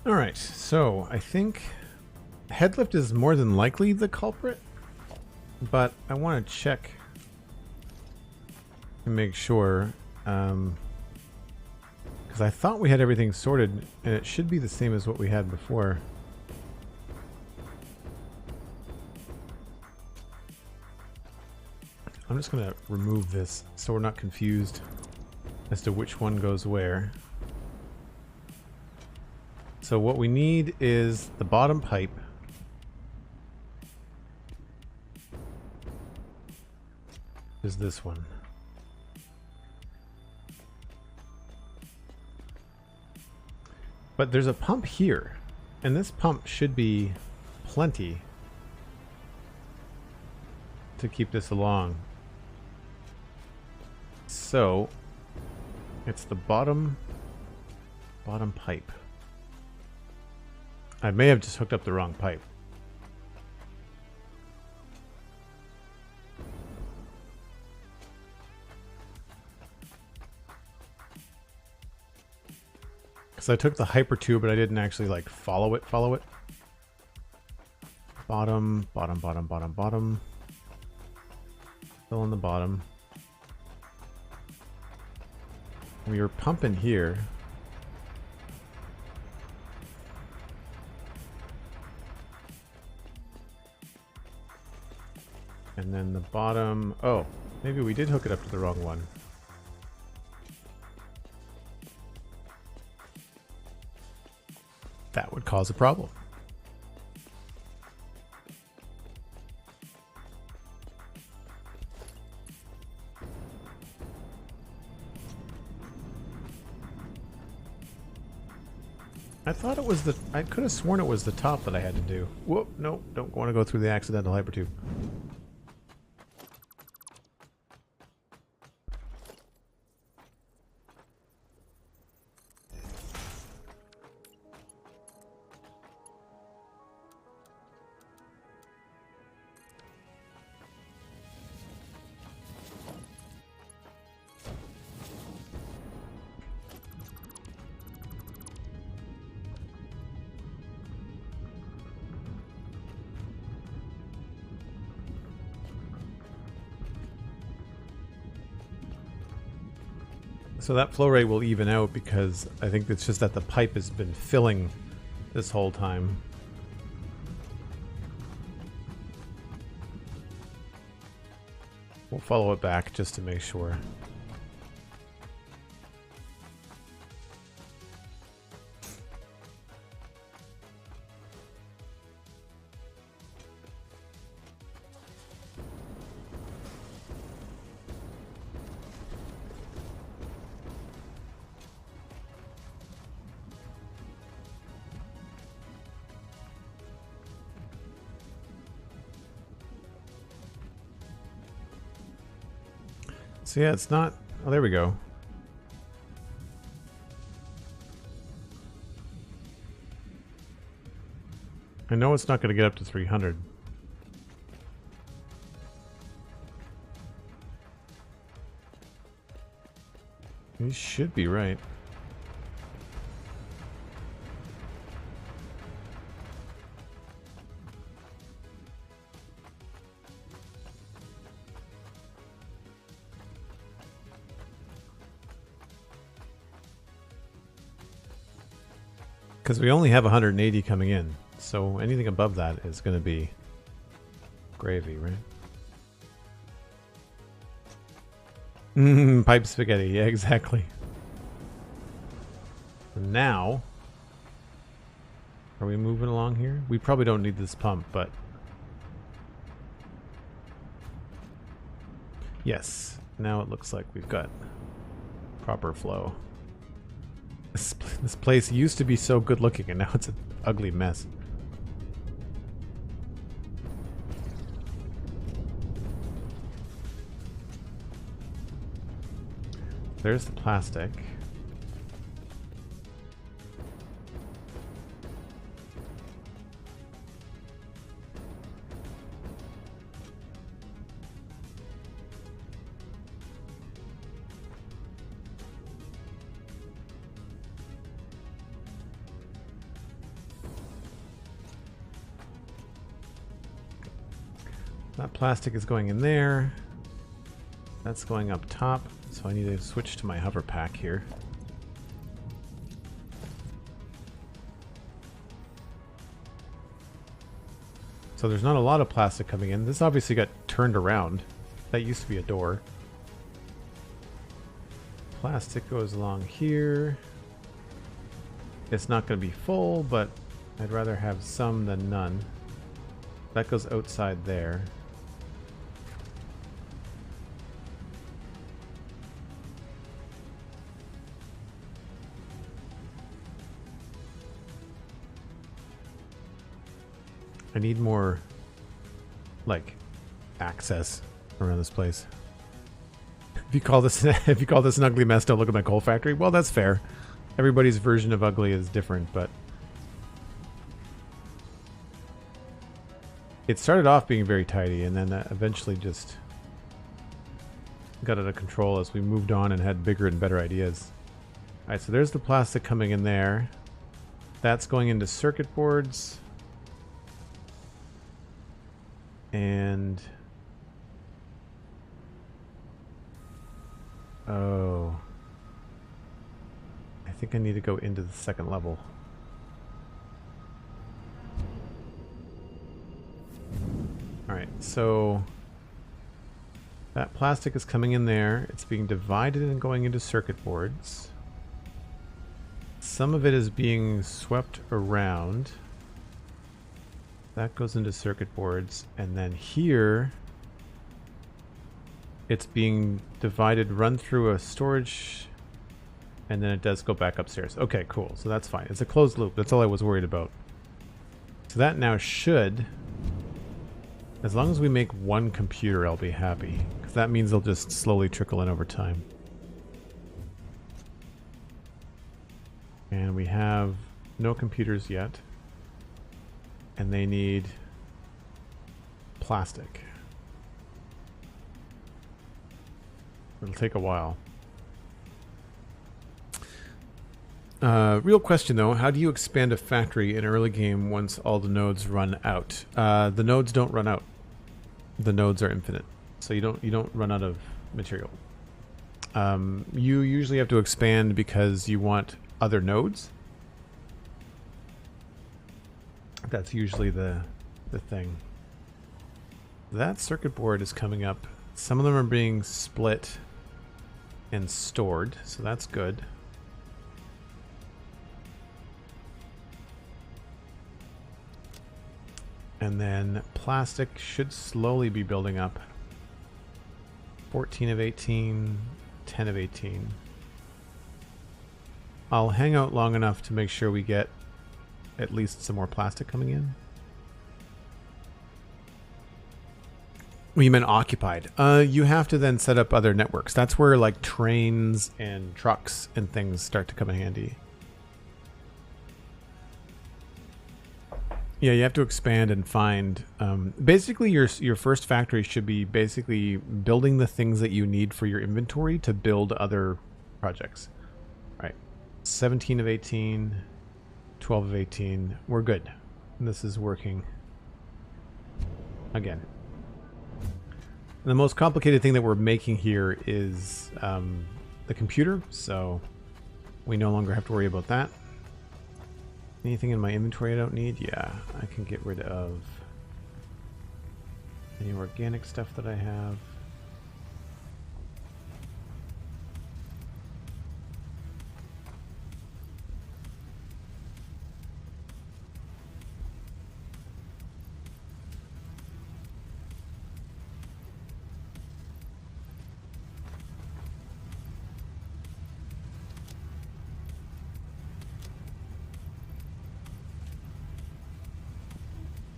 All right, so I think headlift is more than likely the culprit, but I want to check to make sure, because I thought we had everything sorted, and it should be the same as what we had before. I'm just going to remove this so we're not confused as to which one goes where. So what we need is the bottom pipe. Is this one. But there's a pump here, and this pump should be plenty to keep this along. So it's the bottom pipe. I may have just hooked up the wrong pipe. Because I took the hyper tube, but I didn't actually like follow it. Bottom. Still on the bottom. We were pumping here. And then the bottom... Oh, maybe we did hook it up to the wrong one. That would cause a problem. I thought it was the... I could have sworn it was the top that I had to do. Whoop, nope, don't want to go through the accidental hypertube. So that flow rate will even out because I think it's just that the pipe has been filling this whole time. We'll follow it back just to make sure. So yeah, it's not... Oh, there we go. I know it's not going to get up to 300. You should be right. Because we only have 180 coming in, so anything above that is going to be gravy, right? Pipe spaghetti, yeah, exactly. Now, are we moving along here? We probably don't need this pump, but... Yes, now it looks like we've got proper flow. This place used to be so good looking and now it's an ugly mess. There's the plastic. That plastic is going in there. That's going up top. So I need to switch to my hover pack here. So there's not a lot of plastic coming in. This obviously got turned around. That used to be a door. Plastic goes along here. It's not going to be full, but I'd rather have some than none. That goes outside there. I need more, like, access around this place. If you call this an ugly mess, don't look at my coal factory. Well, that's fair. Everybody's version of ugly is different, but it started off being very tidy, and then eventually just got out of control as we moved on and had bigger and better ideas. All right, so there's the plastic coming in there. That's going into circuit boards. And oh, I think I need to go into the second level. All right, so that plastic is coming in there. It's being divided and going into circuit boards. Some of it is being swept around. That goes into circuit boards, and then here it's being divided, run through a storage, and then it does go back upstairs. Okay, cool. So that's fine. It's a closed loop. That's all I was worried about. So that now should, as long as we make one computer, I'll be happy, because that means they'll just slowly trickle in over time. And we have no computers yet. And they need plastic. It'll take a while. Real question though, how do you expand a factory in early game once all the nodes run out? The nodes don't run out. The nodes are infinite, so you don't run out of material. You usually have to expand because you want other nodes. That's usually the thing. That circuit board is coming up. Some of them are being split and stored, so that's good. And then plastic should slowly be building up. 14 of 18, 10 of 18. I'll hang out long enough to make sure we get at least some more plastic coming in. Well, you meant occupied. You have to then set up other networks. That's where like trains and trucks and things start to come in handy. Yeah, you have to expand and find. Basically, your first factory should be basically building the things that you need for your inventory to build other projects. All right, 17 of 18. 12 of 18. We're good. This is working again. The most complicated thing that we're making here is the computer, so we no longer have to worry about that. Anything in my inventory I don't need? Yeah, I can get rid of any organic stuff that I have.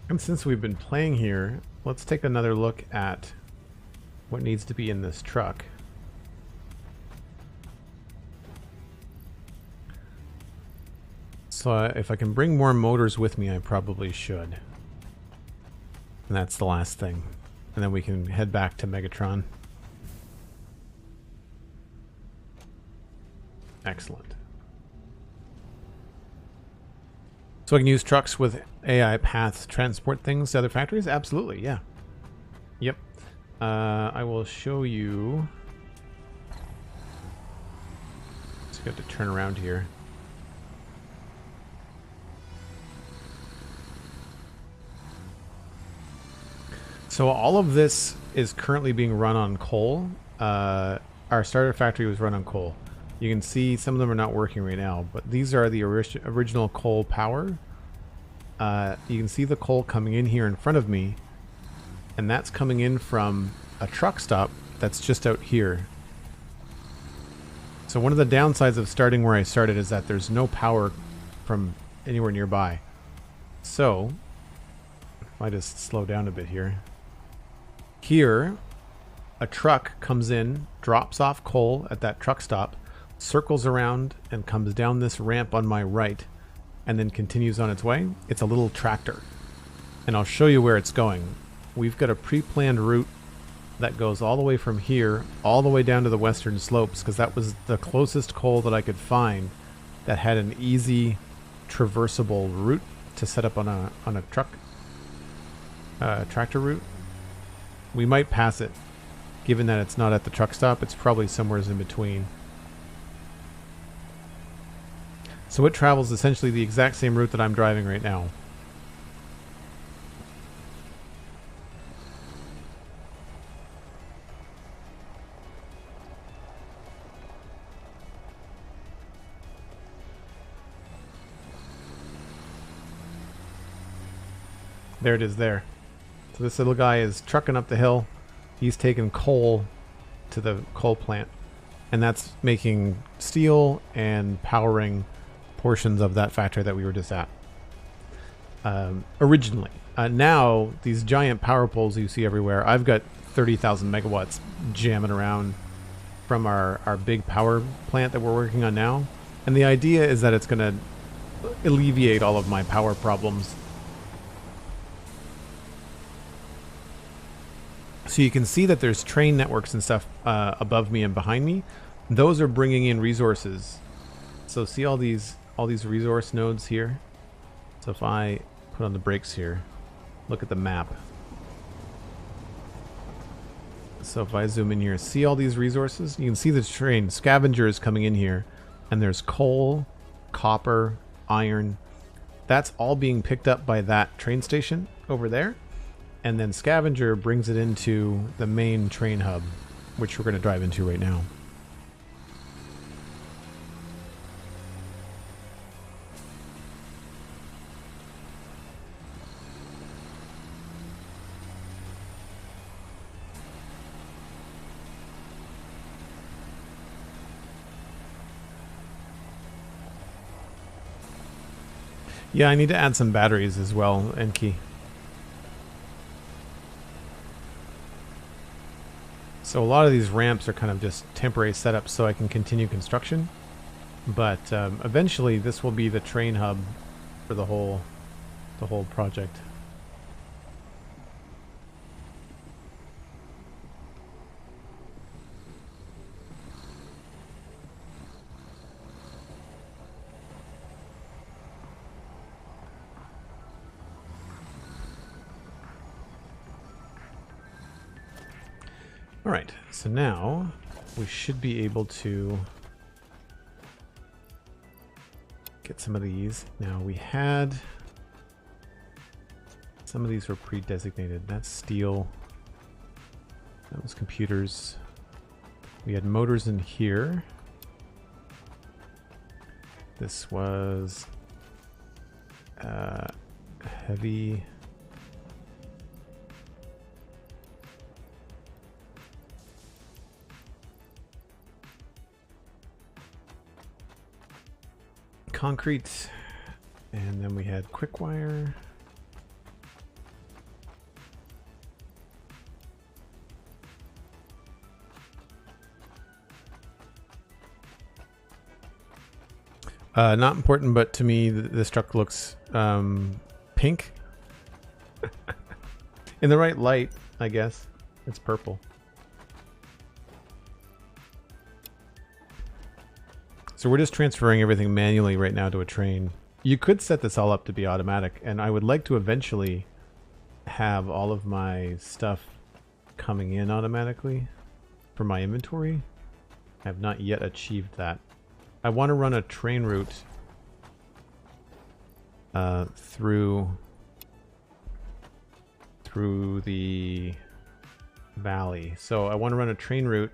And since we've been playing here, let's take another look at what needs to be in this truck. So if I can bring more motors with me, I probably should. And that's the last thing. And then we can head back to Megatron. Excellent. So I can use trucks with AI paths to transport things to other factories? Absolutely, yeah. Yep. I will show you. Just got to turn around here. So all of this is currently being run on coal. Our starter factory was run on coal. You can see some of them are not working right now, but these are the original coal power. You can see the coal coming in here in front of me, and that's coming in from a truck stop that's just out here. So one of the downsides of starting where I started is that there's no power from anywhere nearby. So, if I just slow down a bit here. Here, a truck comes in, drops off coal at that truck stop, circles around, and comes down this ramp on my right, and then continues on its way. It's a little tractor. And I'll show you where it's going. We've got a pre-planned route that goes all the way from here, all the way down to the western slopes, because that was the closest coal that I could find that had an easy, traversable route to set up on a tractor route. We might pass it, given that it's not at the truck stop. It's probably somewhere in between. So it travels essentially the exact same route that I'm driving right now. There it is there. So this little guy is trucking up the hill. He's taking coal to the coal plant. And that's making steel and powering portions of that factory that we were just at. Originally. Now, these giant power poles you see everywhere, I've got 30,000 megawatts jamming around from our big power plant that we're working on now. And the idea is that it's going to alleviate all of my power problems. So you can see that there's train networks and stuff above me and behind me. Those are bringing in resources. So see all these resource nodes here? So if I put on the brakes here, look at the map. So if I zoom in here, see all these resources? You can see the train scavengers coming in here, and there's coal, copper, iron. That's all being picked up by that train station over there. And then Scavenger brings it into the main train hub, which we're going to drive into right now. Yeah, I need to add some batteries as well, Enki. So a lot of these ramps are kind of just temporary setups so I can continue construction. But eventually this will be the train hub for the whole project. Alright, so now we should be able to get some of these. Now we had some of these were pre-designated. That's steel. That was computers. We had motors in here. This was heavy. Concrete, and then we had quick wire. Not important, but to me this truck looks pink. In the right light, I guess. It's purple. So we're just transferring everything manually right now to a train. You could set this all up to be automatic, and I would like to eventually have all of my stuff coming in automatically for my inventory. I have not yet achieved that. I want to run a train route through the valley. So I want to run a train route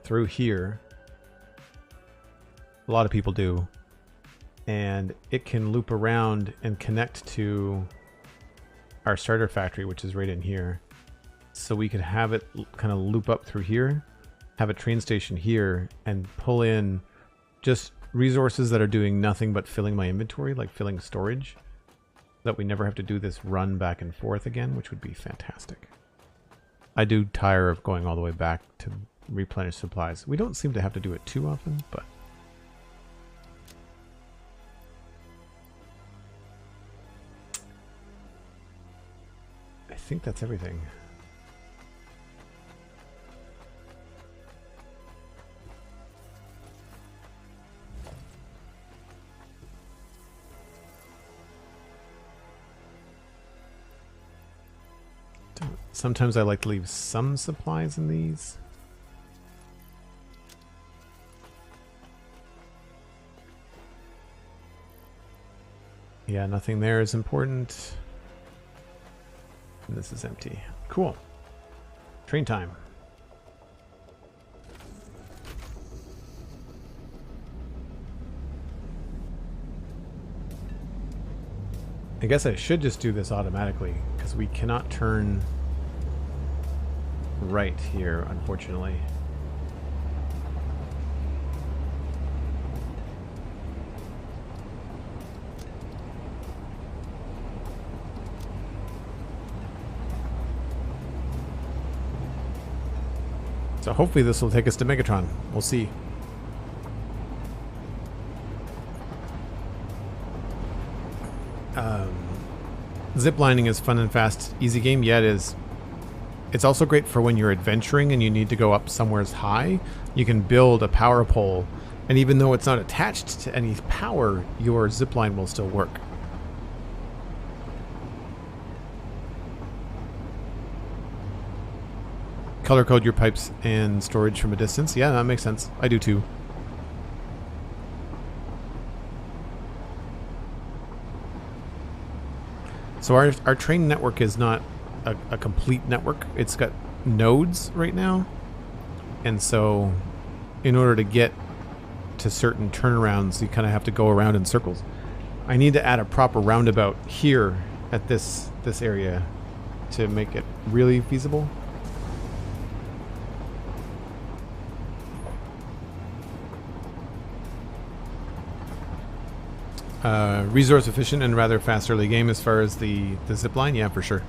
through here. A lot of people do. And it can loop around and connect to our starter factory, which is right in here. So we could have it kind of loop up through here, have a train station here, and pull in just resources that are doing nothing but filling my inventory, like filling storage, that we never have to do this run back and forth again, which would be fantastic. I do tire of going all the way back to replenish supplies. We don't seem to have to do it too often, but I think that's everything. Sometimes I like to leave some supplies in these. Yeah, nothing there is important. And this is empty. Cool. Train time. I guess I should just do this automatically, because we cannot turn right here, unfortunately. So hopefully this will take us to Megatron. We'll see. Ziplining is fun and fast, easy game. Yeah, it is. It's also great for when you're adventuring and you need to go up somewhere high. You can build a power pole, and even though it's not attached to any power, your zipline will still work. Color code your pipes and storage from a distance. Yeah, that makes sense. I do too. So our train network is not a complete network. It's got nodes right now. And so in order to get to certain turnarounds, you kind of have to go around in circles. I need to add a proper roundabout here at this area to make it really feasible. Resource efficient and rather fast early game as far as the zip line, yeah, for sure.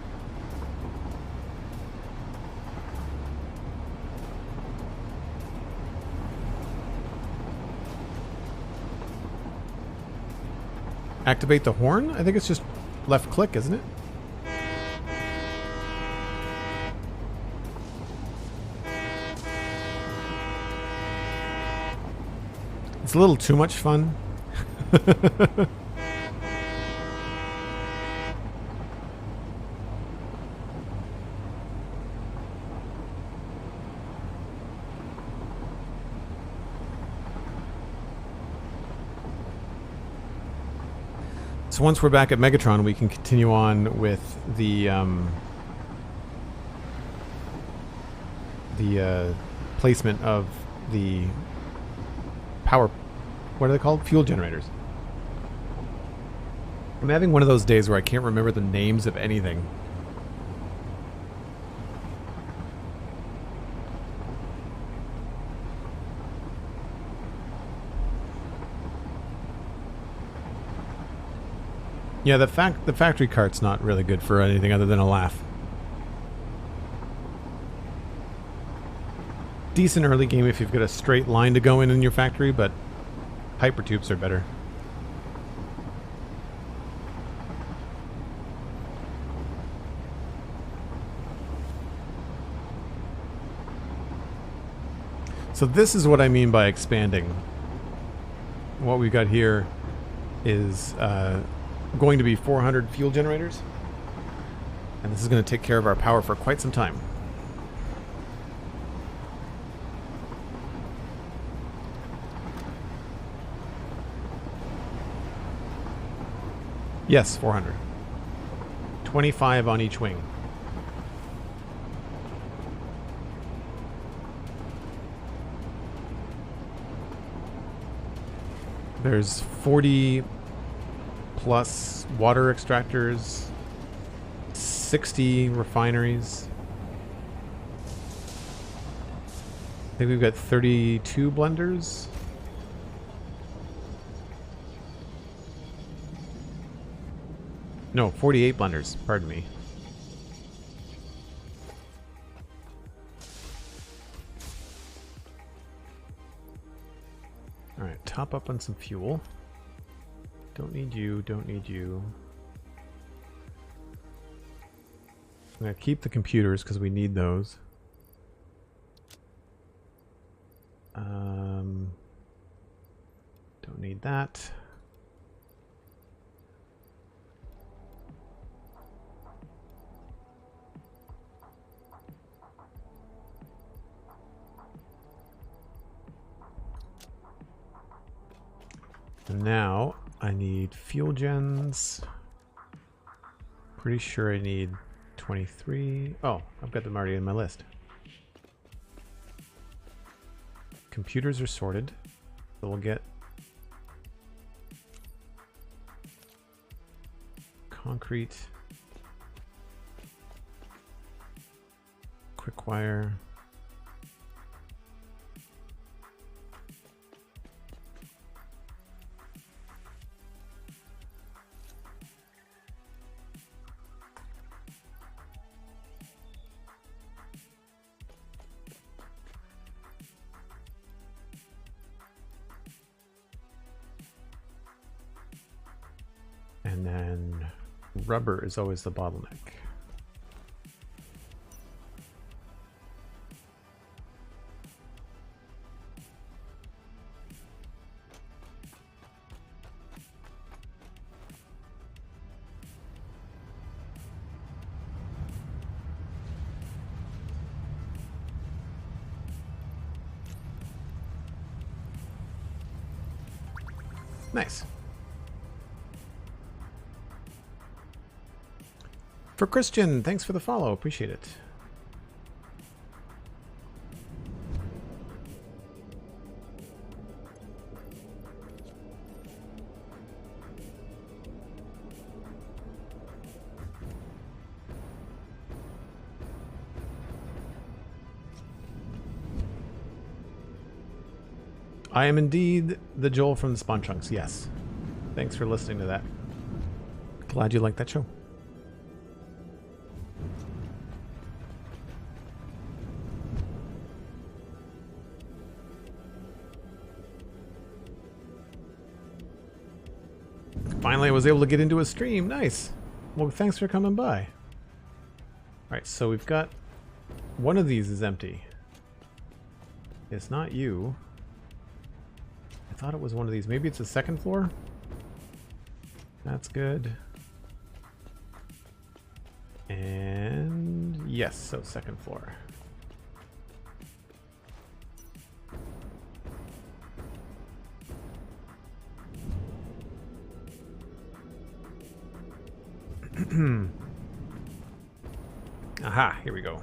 Activate the horn? I think it's just left click, isn't it? It's a little too much fun. So once we're back at Megatron, we can continue on with the placement of the power. What are they called? Fuel generators. I'm having one of those days where I can't remember the names of anything. Yeah, the factory cart's not really good for anything other than a laugh. Decent early game if you've got a straight line to go in your factory, but hypertubes are better. So this is what I mean by expanding. What we've got here is going to be 400 fuel generators. And this is going to take care of our power for quite some time. Yes, 400. 25 on each wing. There's 40 plus water extractors, 60 refineries. I think we've got 32 blenders. No, 48 blenders, pardon me. Alright, top up on some fuel. Don't need you, don't need you. I'm going to keep the computers because we need those. Don't need that. And now I need fuel gens. Pretty sure I need 23. Oh, I've got them already in my list. Computers are sorted, so we'll get concrete, quick wire, and then rubber is always the bottleneck. Nice. For Christian, thanks for the follow. Appreciate it. I am indeed the Joel from the Spawn Chunks, yes. Thanks for listening to that. Glad you liked that show. Finally, I was able to get into a stream. Nice. Well, thanks for coming by. Alright, so we've got... one of these is empty. It's not you. I thought it was one of these. Maybe it's the second floor? That's good. And... yes, so second floor. Aha, here we go.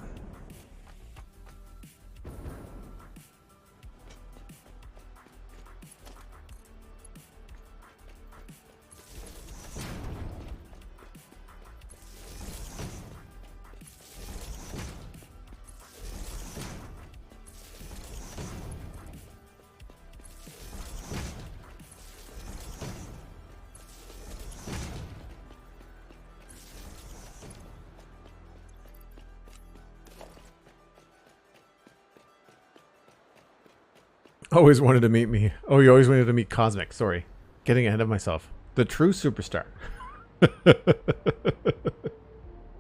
Always wanted to meet me. Oh, you always wanted to meet Cosmic. Sorry. Getting ahead of myself. The true superstar.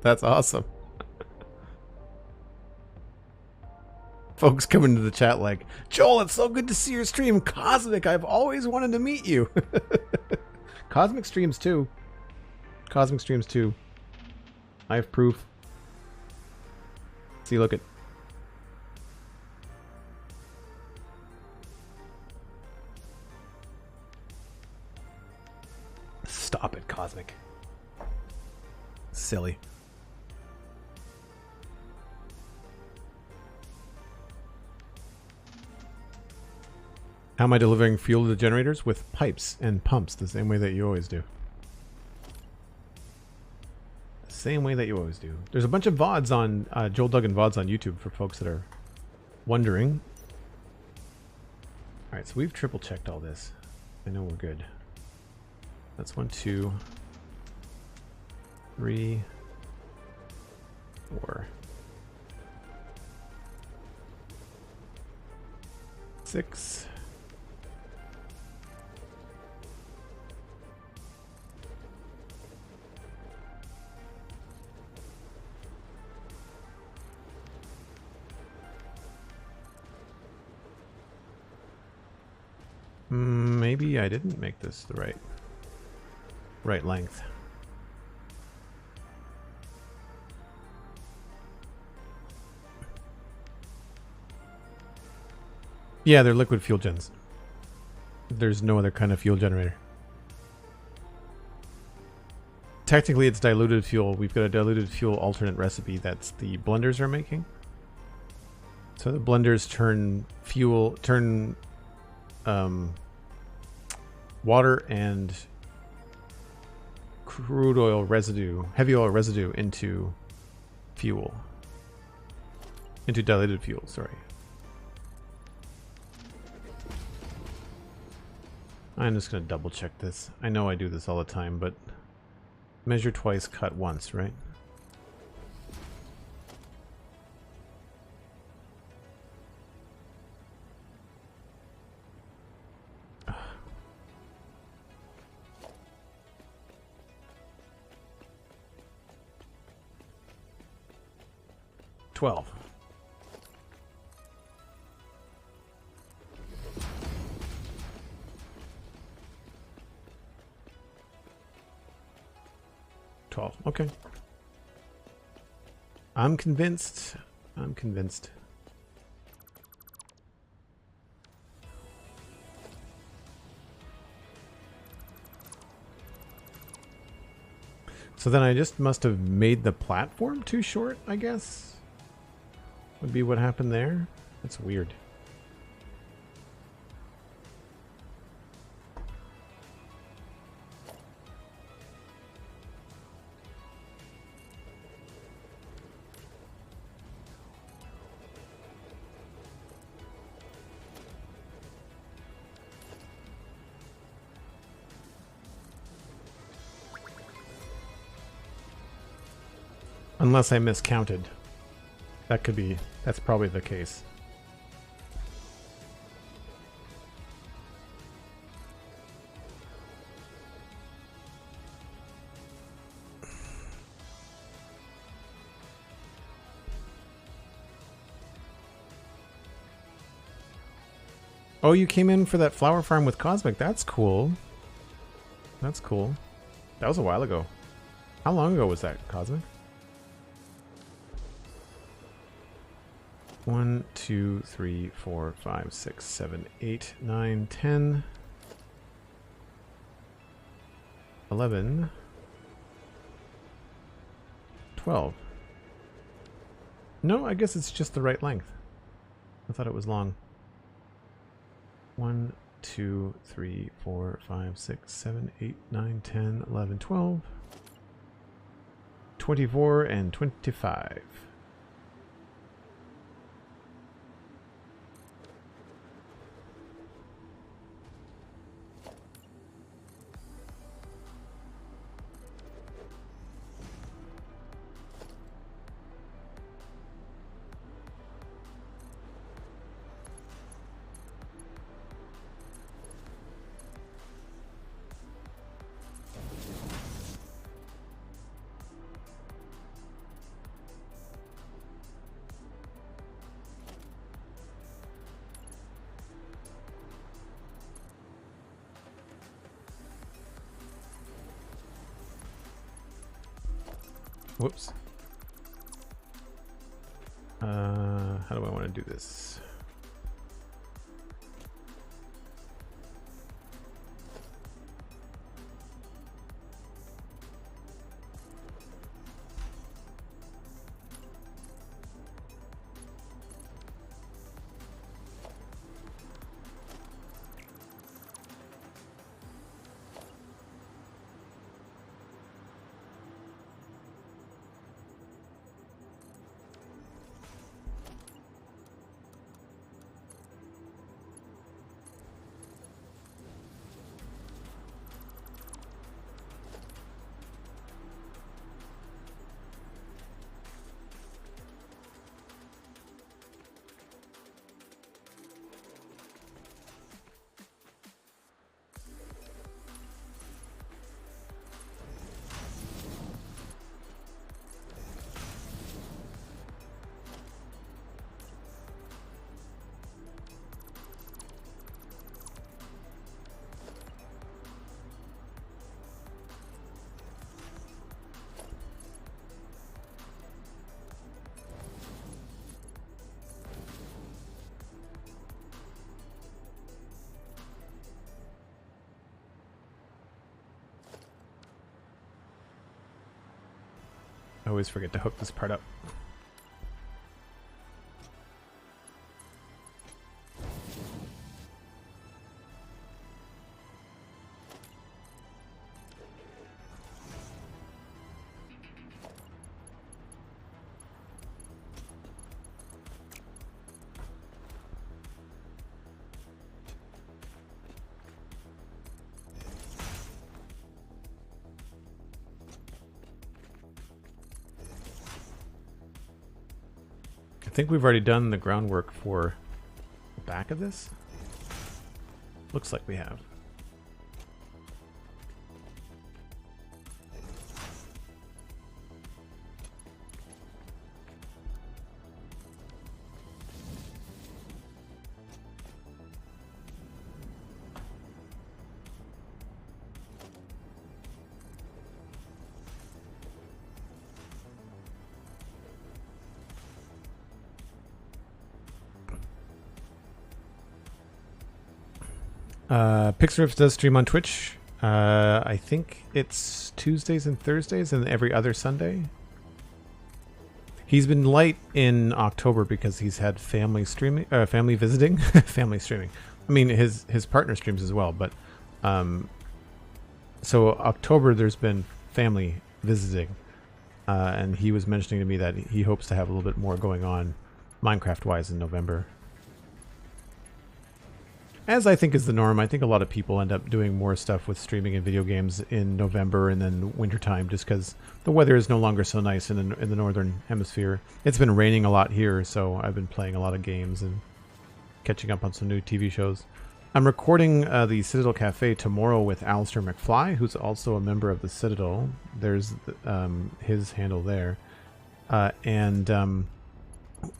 That's awesome. Folks coming into the chat like, Joel, it's so good to see your stream. Cosmic, I've always wanted to meet you. Cosmic streams too. Cosmic streams too. I have proof. See, look at... Stop it, Cosmic. Silly. How am I delivering fuel to the generators? With pipes and pumps, the same way that you always do. The same way that you always do. There's a bunch of VODs on, Joel Duggan VODs on YouTube for folks that are wondering. Alright, so we've triple checked all this. I know we're good. That's 1, 2, 3, 4, 6. Maybe I didn't make this the right length. Yeah, they're liquid fuel gens. There's no other kind of fuel generator. Technically, it's diluted fuel. We've got a diluted fuel alternate recipe that's the blenders are making. So the blenders turn water and crude oil residue, heavy oil residue into fuel. Into diluted fuel, sorry. I'm just going to double check this. I know I do this all the time, but measure twice, cut once, right? $12. Okay. I'm convinced. I'm convinced. So then I just must have made the platform too short, I guess. Would be what happened there. That's weird. Unless I miscounted. That could be, that's probably the case. Oh, you came in for that flower farm with Cosmic. That's cool. That's cool. That was a while ago. How long ago was that, Cosmic? 1, 2, 3, 4, 5, 6, 7, 8, 9, 10, 11, 12. No, I guess it's just the right length. I thought it was long. 1, 2, 3, 4, 5, 6, 7, 8, 9, 10, 11, 12, 24, and 25. Whoops. How do I want to do this? always forget to hook this part up. I think we've already done the groundwork for the back of this. Looks like we have. Pixriff does stream on Twitch. I think it's Tuesdays and Thursdays and every other Sunday. He's been light in October because he's had family streaming, family visiting, family streaming. I mean, his partner streams as well, but so October there's been family visiting, and he was mentioning to me that he hopes to have a little bit more going on Minecraft-wise in November. As I think is the norm. I think a lot of people end up doing more stuff with streaming and video games in November and then wintertime just because the weather is no longer so nice in the northern hemisphere. It's been raining a lot here, so I've been playing a lot of games and catching up on some new TV shows. I'm recording the Citadel Cafe tomorrow with Alistair McFly, who's also a member of the Citadel. There's his handle there.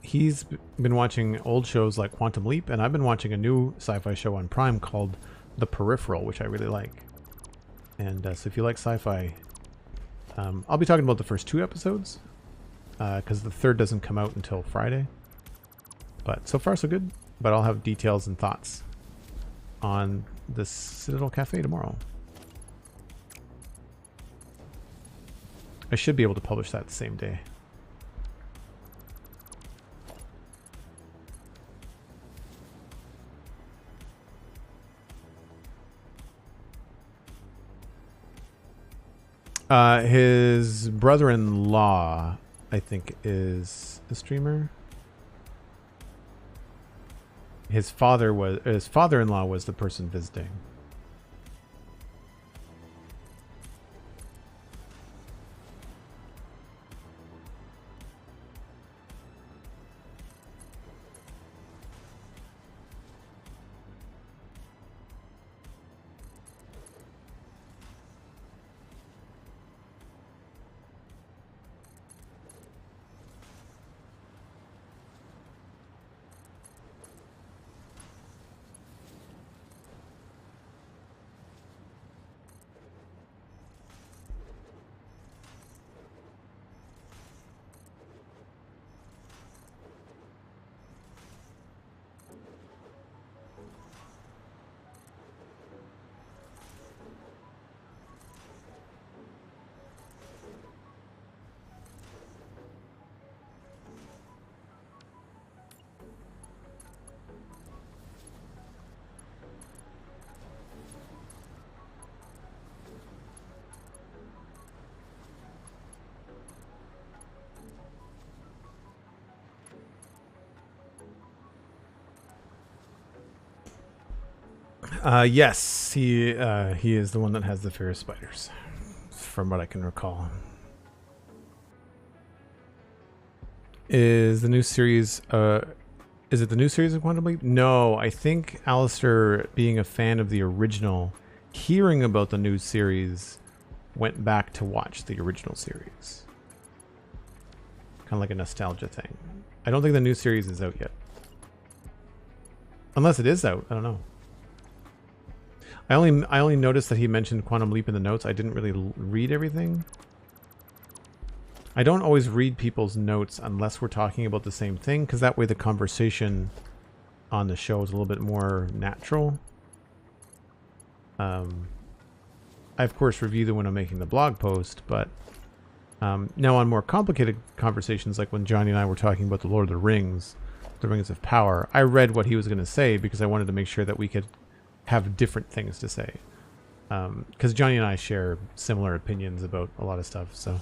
He's been watching old shows like Quantum Leap, and I've been watching a new sci-fi show on Prime called The Peripheral, which I really like. And so if you like sci-fi, I'll be talking about the first 2 episodes, because the third doesn't come out until Friday. But so far so good, but I'll have details and thoughts on the Citadel Cafe tomorrow. I should be able to publish that the same day. His brother-in-law, I think, is a streamer. His father-in-law was the person visiting. Yes, he is the one that has the fear of spiders, from what I can recall. Is the new series, is it the new series of Quantum Leap? No, I think Alistair, being a fan of the original, hearing about the new series, went back to watch the original series. Kind of like a nostalgia thing. I don't think the new series is out yet. Unless it is out, I don't know. I only noticed that he mentioned Quantum Leap in the notes. I didn't really read everything. I don't always read people's notes unless we're talking about the same thing, because that way the conversation on the show is a little bit more natural. I of course review them when I'm making the blog post, but Now on more complicated conversations, like when Johnny and I were talking about the Lord of the Rings of Power, I read what he was going to say because I wanted to make sure that we could have different things to say. Because Johnny and I share similar opinions about a lot of stuff, so.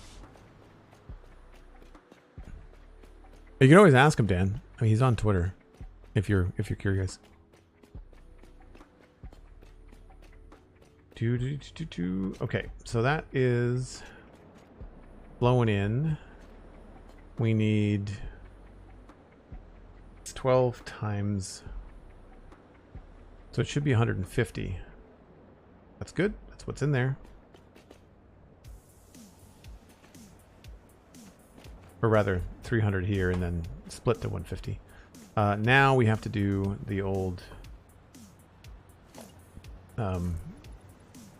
You can always ask him, Dan. I mean, he's on Twitter, if you're curious. Okay, so that is flowing in. We need 12 times, so it should be 150. That's good. That's what's in there. Or rather, 300 here and then split to 150. Now we have to do the old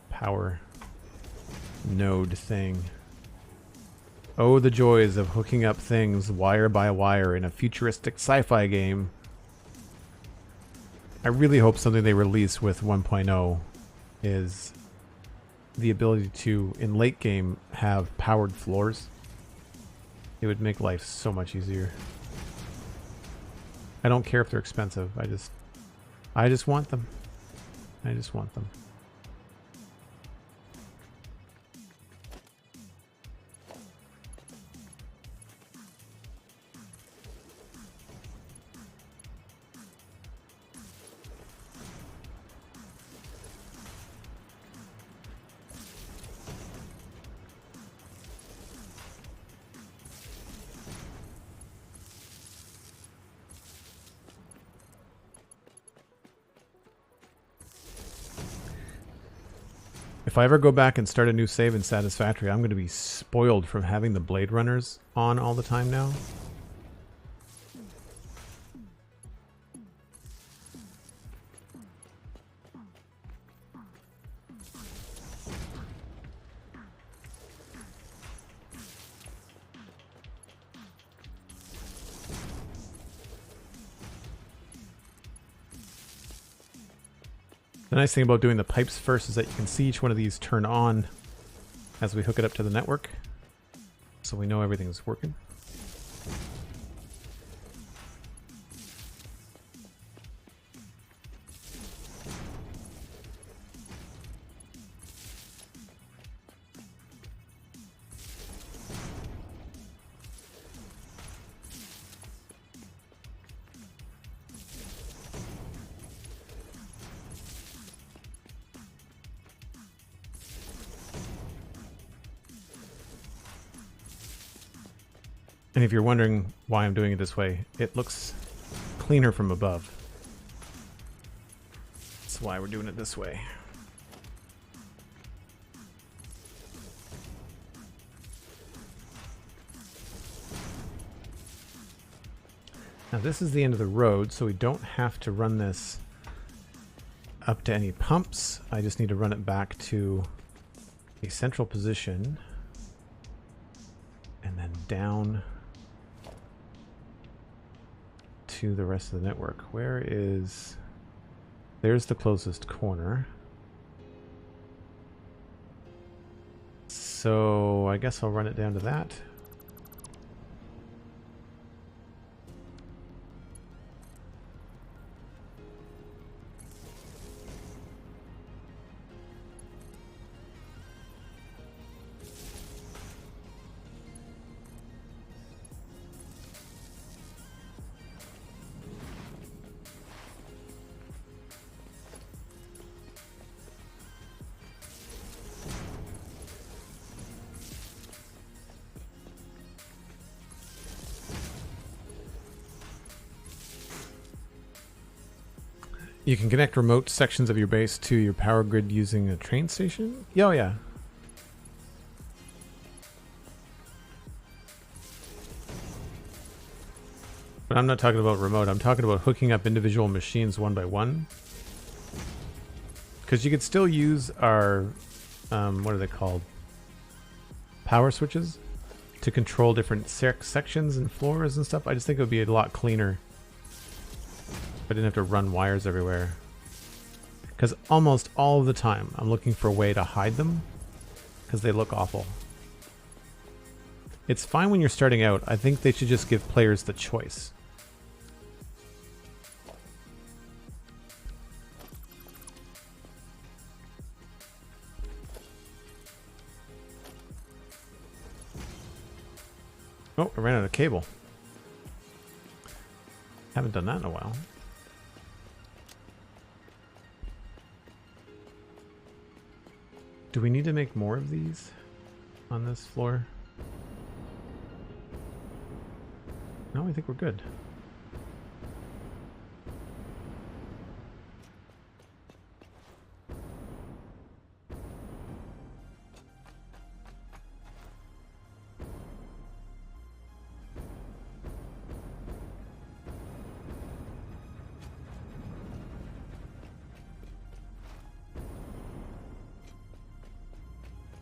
power node thing. Oh, the joys of hooking up things wire by wire in a futuristic sci-fi game. I really hope something they release with 1.0 is the ability to, in late game, have powered floors. It would make life so much easier. I don't care if they're expensive. I just want them. I just want them. If I ever go back and start a new save in Satisfactory, I'm going to be spoiled from having the Blade Runners on all the time now. The nice thing about doing the pipes first is that you can see each one of these turn on as we hook it up to the network, so we know everything's working. And if you're wondering why I'm doing it this way, it looks cleaner from above. That's why we're doing it this way. Now this is the end of the road, so we don't have to run this up to any pumps. I just need to run it back to a central position and then down to the rest of the network. Where is... There's the closest corner. So I guess I'll run it down to that. You can connect remote sections of your base to your power grid using a train station? Oh, yeah. But I'm not talking about remote. I'm talking about hooking up individual machines one by one. Because you could still use our, what are they called? Power switches to control different sections and floors and stuff. I just think it would be a lot cleaner. I didn't have to run wires everywhere. Because almost all of the time I'm looking for a way to hide them because they look awful. It's fine when you're starting out. I think they should just give players the choice. Oh, I ran out of cable. Haven't done that in a while. Do we need to make more of these on this floor? No, I think we're good.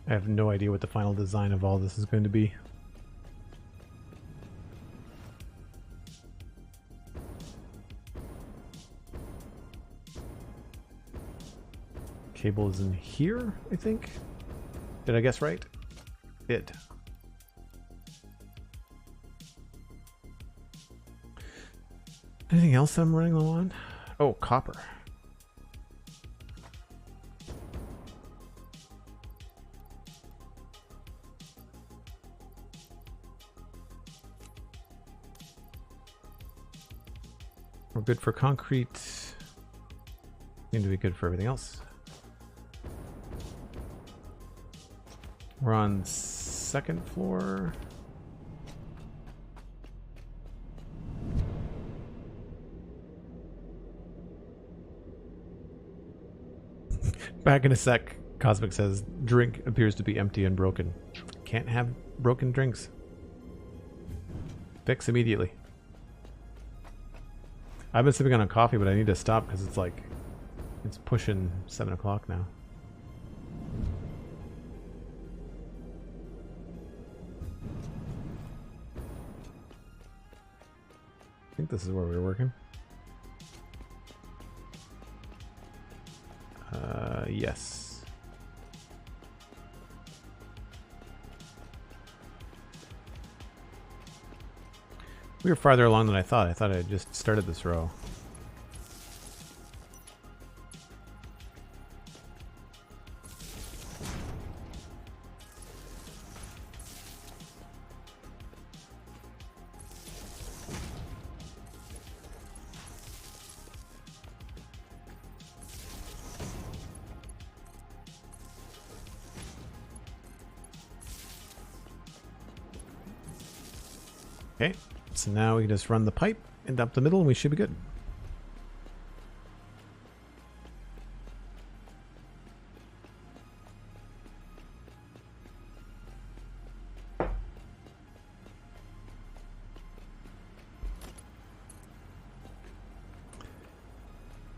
I have no idea what the final design of all this is going to be. Cable is in here, I think. Did I guess right? Did. Anything else I'm running low on? Oh, copper. We're good for concrete. Seem to be good for everything else. We're on second floor. Back in a sec, Cosmic says, drink appears to be empty and broken. Can't have broken drinks. Fix immediately. I've been sipping on a coffee, but I need to stop because it's like, it's pushing 7 o'clock now. I think this is where we were working. Yes. We were farther along than I thought. I thought I had just started this row. Okay, so now we can just run the pipe and dump the middle and we should be good.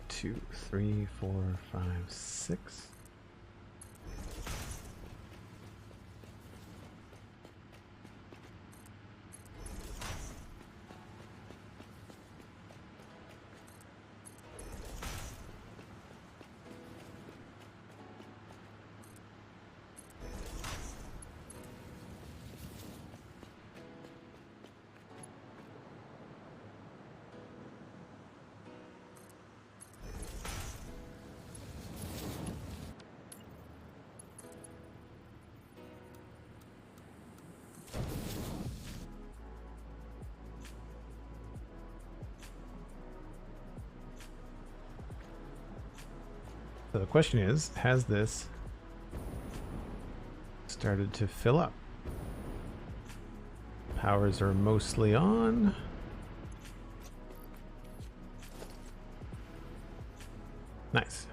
Two, three, 4, 5, 6. So the question is, has this started to fill up? Powers are mostly on. Nice.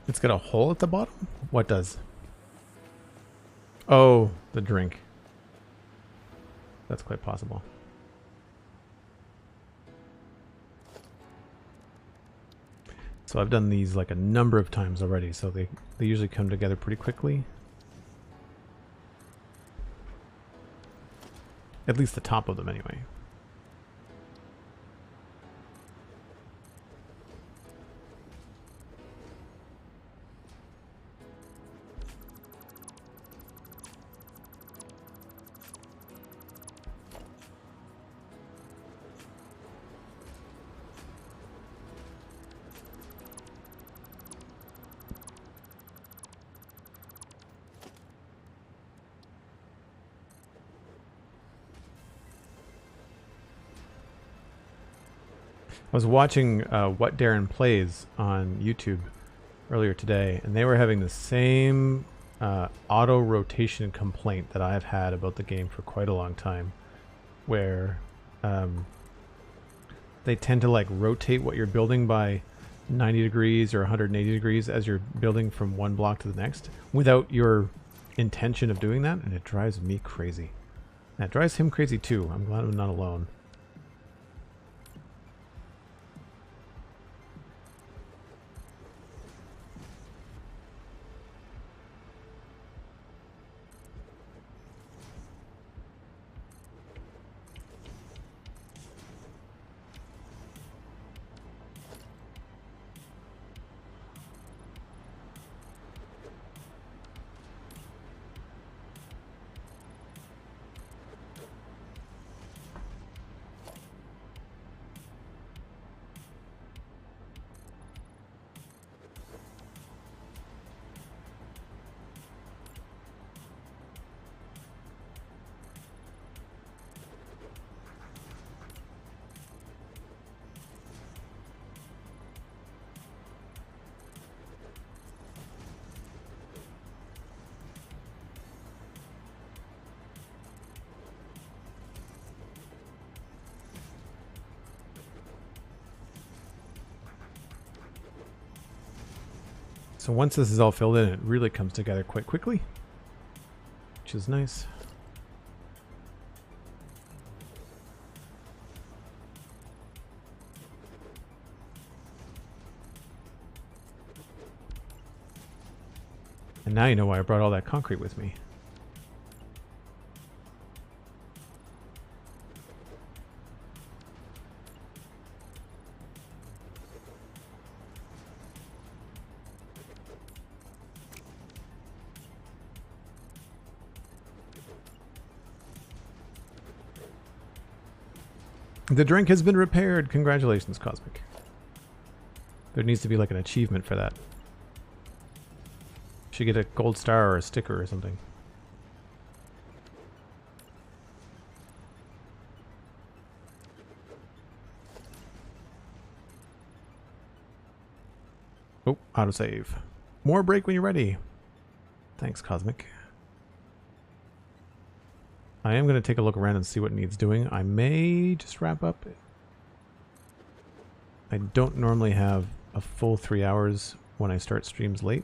It's got a hole at the bottom? What does? Oh, the drink. That's quite possible. So I've done these like a number of times already, so they usually come together pretty quickly. At least the top of them anyway. I was watching What Darren Plays on YouTube earlier today, and they were having the same auto rotation complaint that I've had about the game for quite a long time, where they tend to like rotate what you're building by 90 degrees or 180 degrees as you're building from one block to the next without your intention of doing that, and it drives me crazy. And it drives him crazy too. I'm glad I'm not alone. So once this is all filled in, it really comes together quite quickly, which is nice. And now you know why I brought all that concrete with me. The drink has been repaired. Congratulations, Cosmic. There needs to be like an achievement for that. Should get a gold star or a sticker or something. Oh, autosave. More break when you're ready. Thanks, Cosmic. I am going to take a look around and see what needs doing. I may just wrap up. I don't normally have a full 3 hours when I start streams late.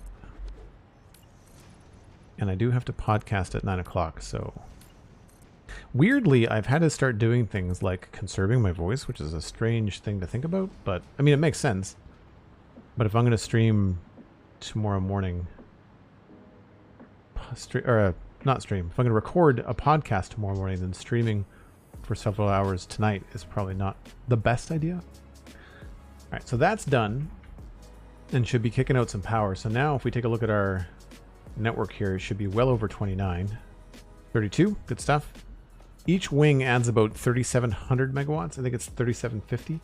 And I do have to podcast at 9 o'clock, so... Weirdly, I've had to start doing things like conserving my voice, which is a strange thing to think about, but... I mean, it makes sense. But if I'm going to stream tomorrow morning... not stream. If I'm going to record a podcast tomorrow morning, then streaming for several hours tonight is probably not the best idea. Alright, so that's done. And should be kicking out some power. So now if we take a look at our network here, it should be well over 29. 32, good stuff. Each wing adds about 3,700 megawatts. I think it's 3,750.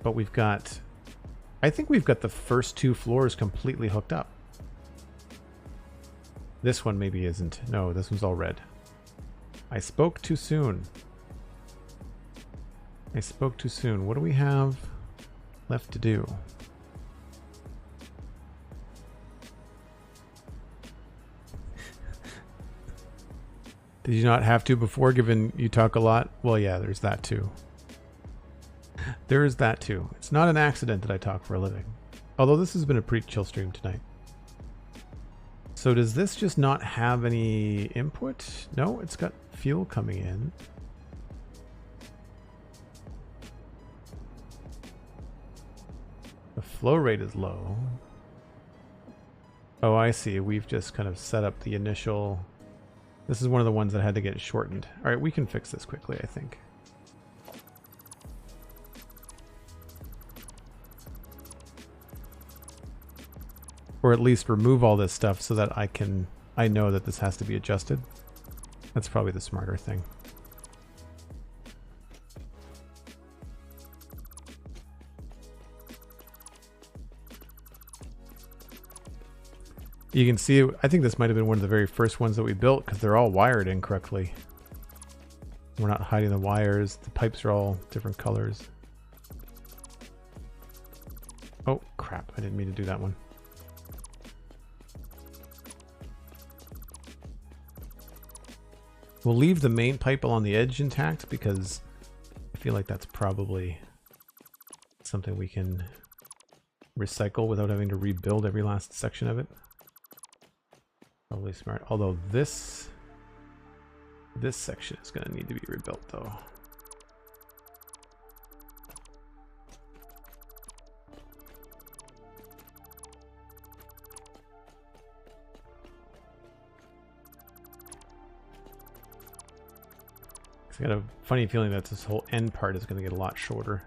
But we've got... I think we've got the first 2 floors completely hooked up. This one maybe isn't. No, this one's all red. I spoke too soon. I spoke too soon. What do we have left to do? Did you not have to before, given you talk a lot? Well, yeah, there's that too. There is that too. It's not an accident that I talk for a living. Although this has been a pretty chill stream tonight. So does this just not have any input? No, it's got fuel coming in. The flow rate is low. Oh, I see. We've just kind of set up the initial... This is one of the ones that had to get shortened. All right, we can fix this quickly, I think. Or at least remove all this stuff so that I know that this has to be adjusted. That's probably the smarter thing. You can see, I think this might have been one of the very first ones that we built because they're all wired incorrectly. We're not hiding the wires. The pipes are all different colors. Oh, crap. I didn't mean to do that one. We'll leave the main pipe along the edge intact because I feel like that's probably something we can recycle without having to rebuild every last section of it. Probably smart. Although this section is going to need to be rebuilt though. I got a funny feeling that this whole end part is going to get a lot shorter.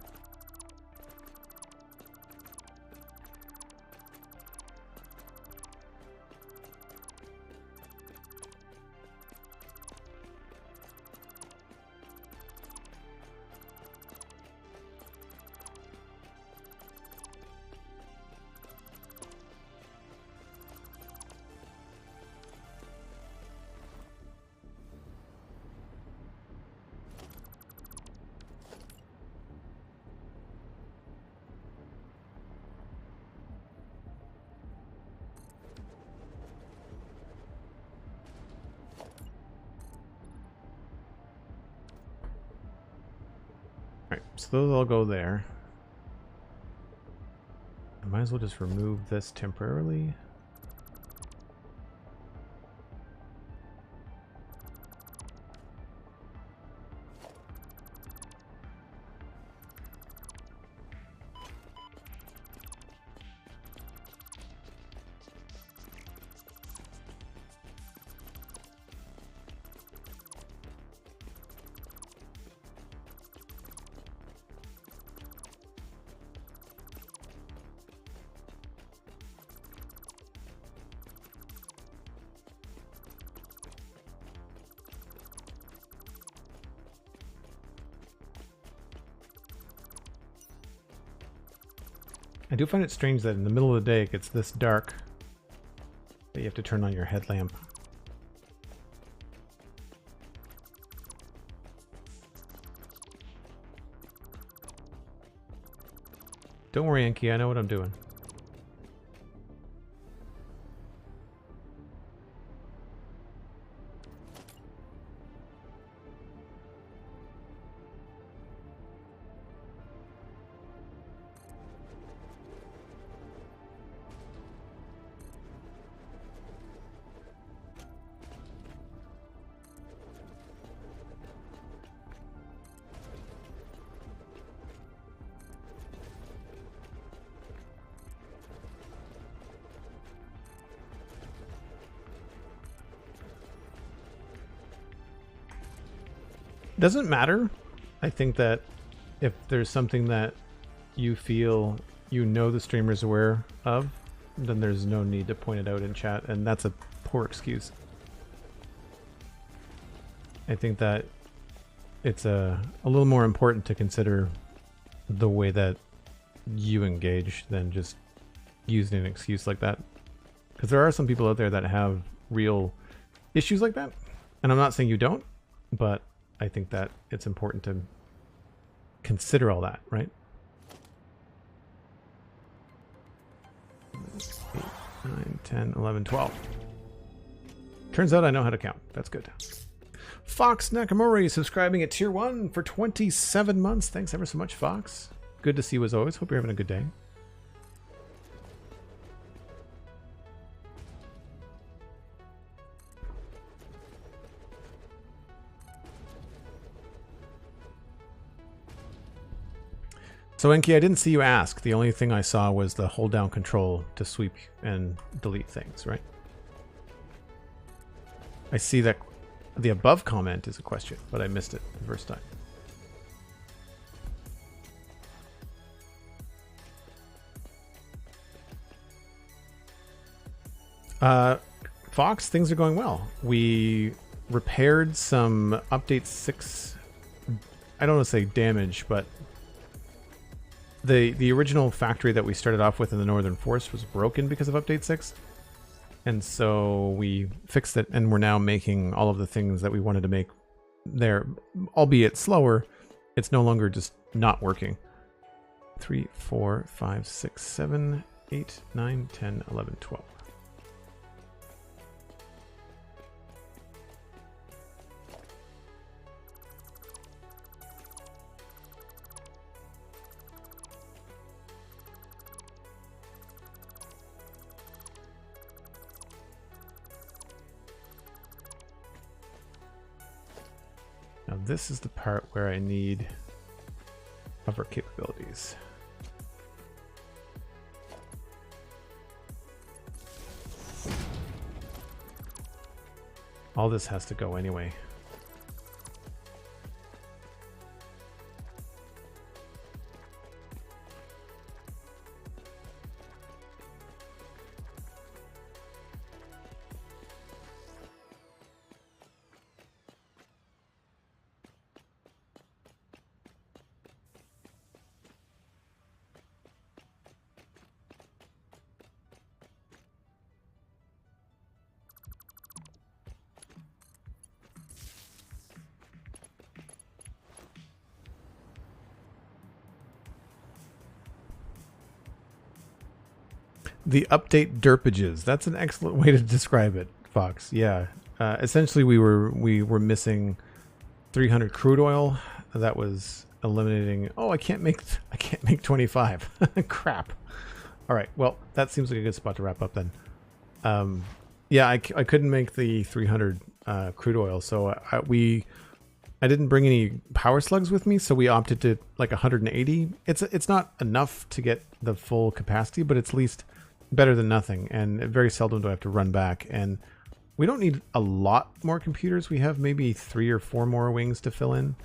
So those all go there. I might as well just remove this temporarily. I do find it strange that in the middle of the day it gets this dark that you have to turn on your headlamp. Don't worry, Enki, I know what I'm doing. Doesn't matter. I think that if there's something that you feel you know the streamer's aware of, then there's no need to point it out in chat, and that's a poor excuse. I think that it's a little more important to consider the way that you engage than just using an excuse like that. Because there are some people out there that have real issues like that, and I'm not saying you don't, but I think that it's important to consider all that, right? 8, 9, 10, 11, 12. Turns out I know how to count. That's good. Fox Nakamori subscribing at tier 1 for 27 months. Thanks ever so much, Fox. Good to see you as always. Hope you're having a good day. So Enki, I didn't see you ask. The only thing I saw was the hold down control to sweep and delete things, right? I see that the above comment is a question, but I missed it the first time. Fox, things are going well. We repaired some update 6. I don't want to say damage, but the original factory that we started off with in the Northern Forest was broken because of update 6. And so we fixed it, and we're now making all of the things that we wanted to make there, albeit slower. It's no longer just not working. 3, 4, 5, 6, 7, 8, 9, 10, 11, 12. Now this is the part where I need hover capabilities. All this has to go anyway. The update derpages. That's an excellent way to describe it, Fox. Yeah. Essentially, we were missing 300 crude oil. That was eliminating. Oh, I can't make 25. Crap. All right. Well, that seems like a good spot to wrap up then. Yeah, I couldn't make the 300 crude oil, so I didn't bring any power slugs with me, so we opted to like 180. It's not enough to get the full capacity, but it's at least better than nothing, and very seldom do I have to run back. And we don't need a lot more computers. We have maybe 3 or 4 more wings to fill in,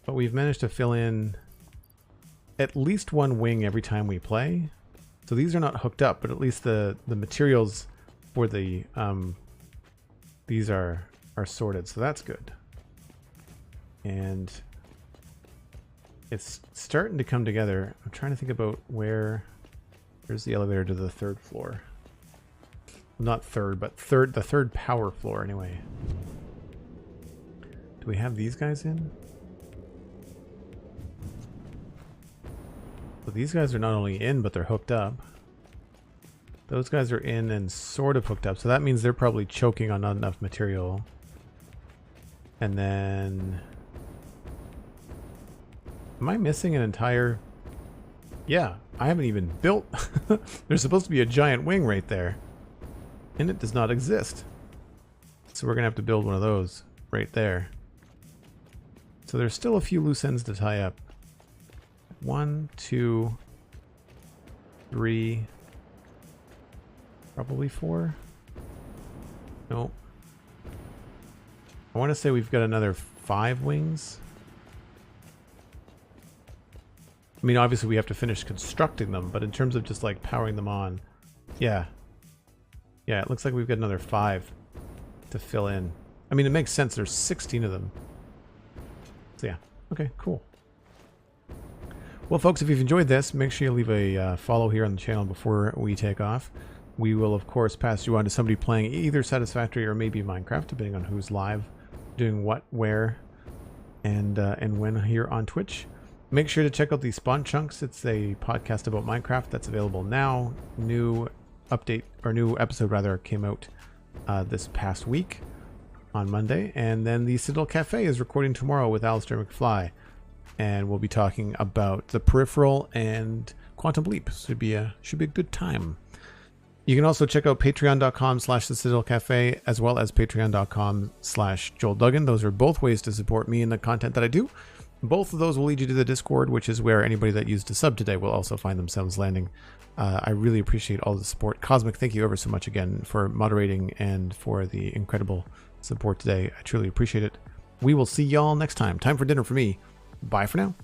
but we've managed to fill in at least 1 wing every time we play. So these are not hooked up, but at least the materials for the these are sorted, so that's good. And it's starting to come together. I'm trying to think about where's the elevator to the 3rd floor. Not 3rd, but the 3rd power floor anyway. Do we have these guys in? So these guys are not only in, but they're hooked up. Those guys are in and sort of hooked up, so that means they're probably choking on not enough material. And then... am I missing an entire... yeah, I haven't even built... there's supposed to be a giant wing right there. And it does not exist. So we're going to have to build one of those right there. So there's still a few loose ends to tie up. 1, 2, 3... probably 4. Nope. I want to say we've got another 5 wings. I mean, obviously we have to finish constructing them, but in terms of just like powering them on, yeah. Yeah, it looks like we've got another 5 to fill in. I mean, it makes sense. There's 16 of them. So yeah. Okay, cool. Well, folks, if you've enjoyed this, make sure you leave a follow here on the channel before we take off. We will, of course, pass you on to somebody playing either Satisfactory or maybe Minecraft, depending on who's live, doing what, where, and when here on Twitch. Make sure to check out the Spawn Chunks. It's a podcast about Minecraft that's available now. New update, or new episode rather, came out this past week on Monday. And then the Citadel Cafe is recording tomorrow with Alistair McFly. And we'll be talking about the Peripheral and Quantum Leap. Should be a good time. You can also check out patreon.com/the Citadel Cafe, as well as patreon.com/JoelDuggan. Those are both ways to support me and the content that I do. Both of those will lead you to the Discord, which is where anybody that used a sub today will also find themselves landing. I really appreciate all the support. Cosmic, thank you ever so much again for moderating and for the incredible support today. I truly appreciate it. We will see y'all next time. Time for dinner for me. Bye for now.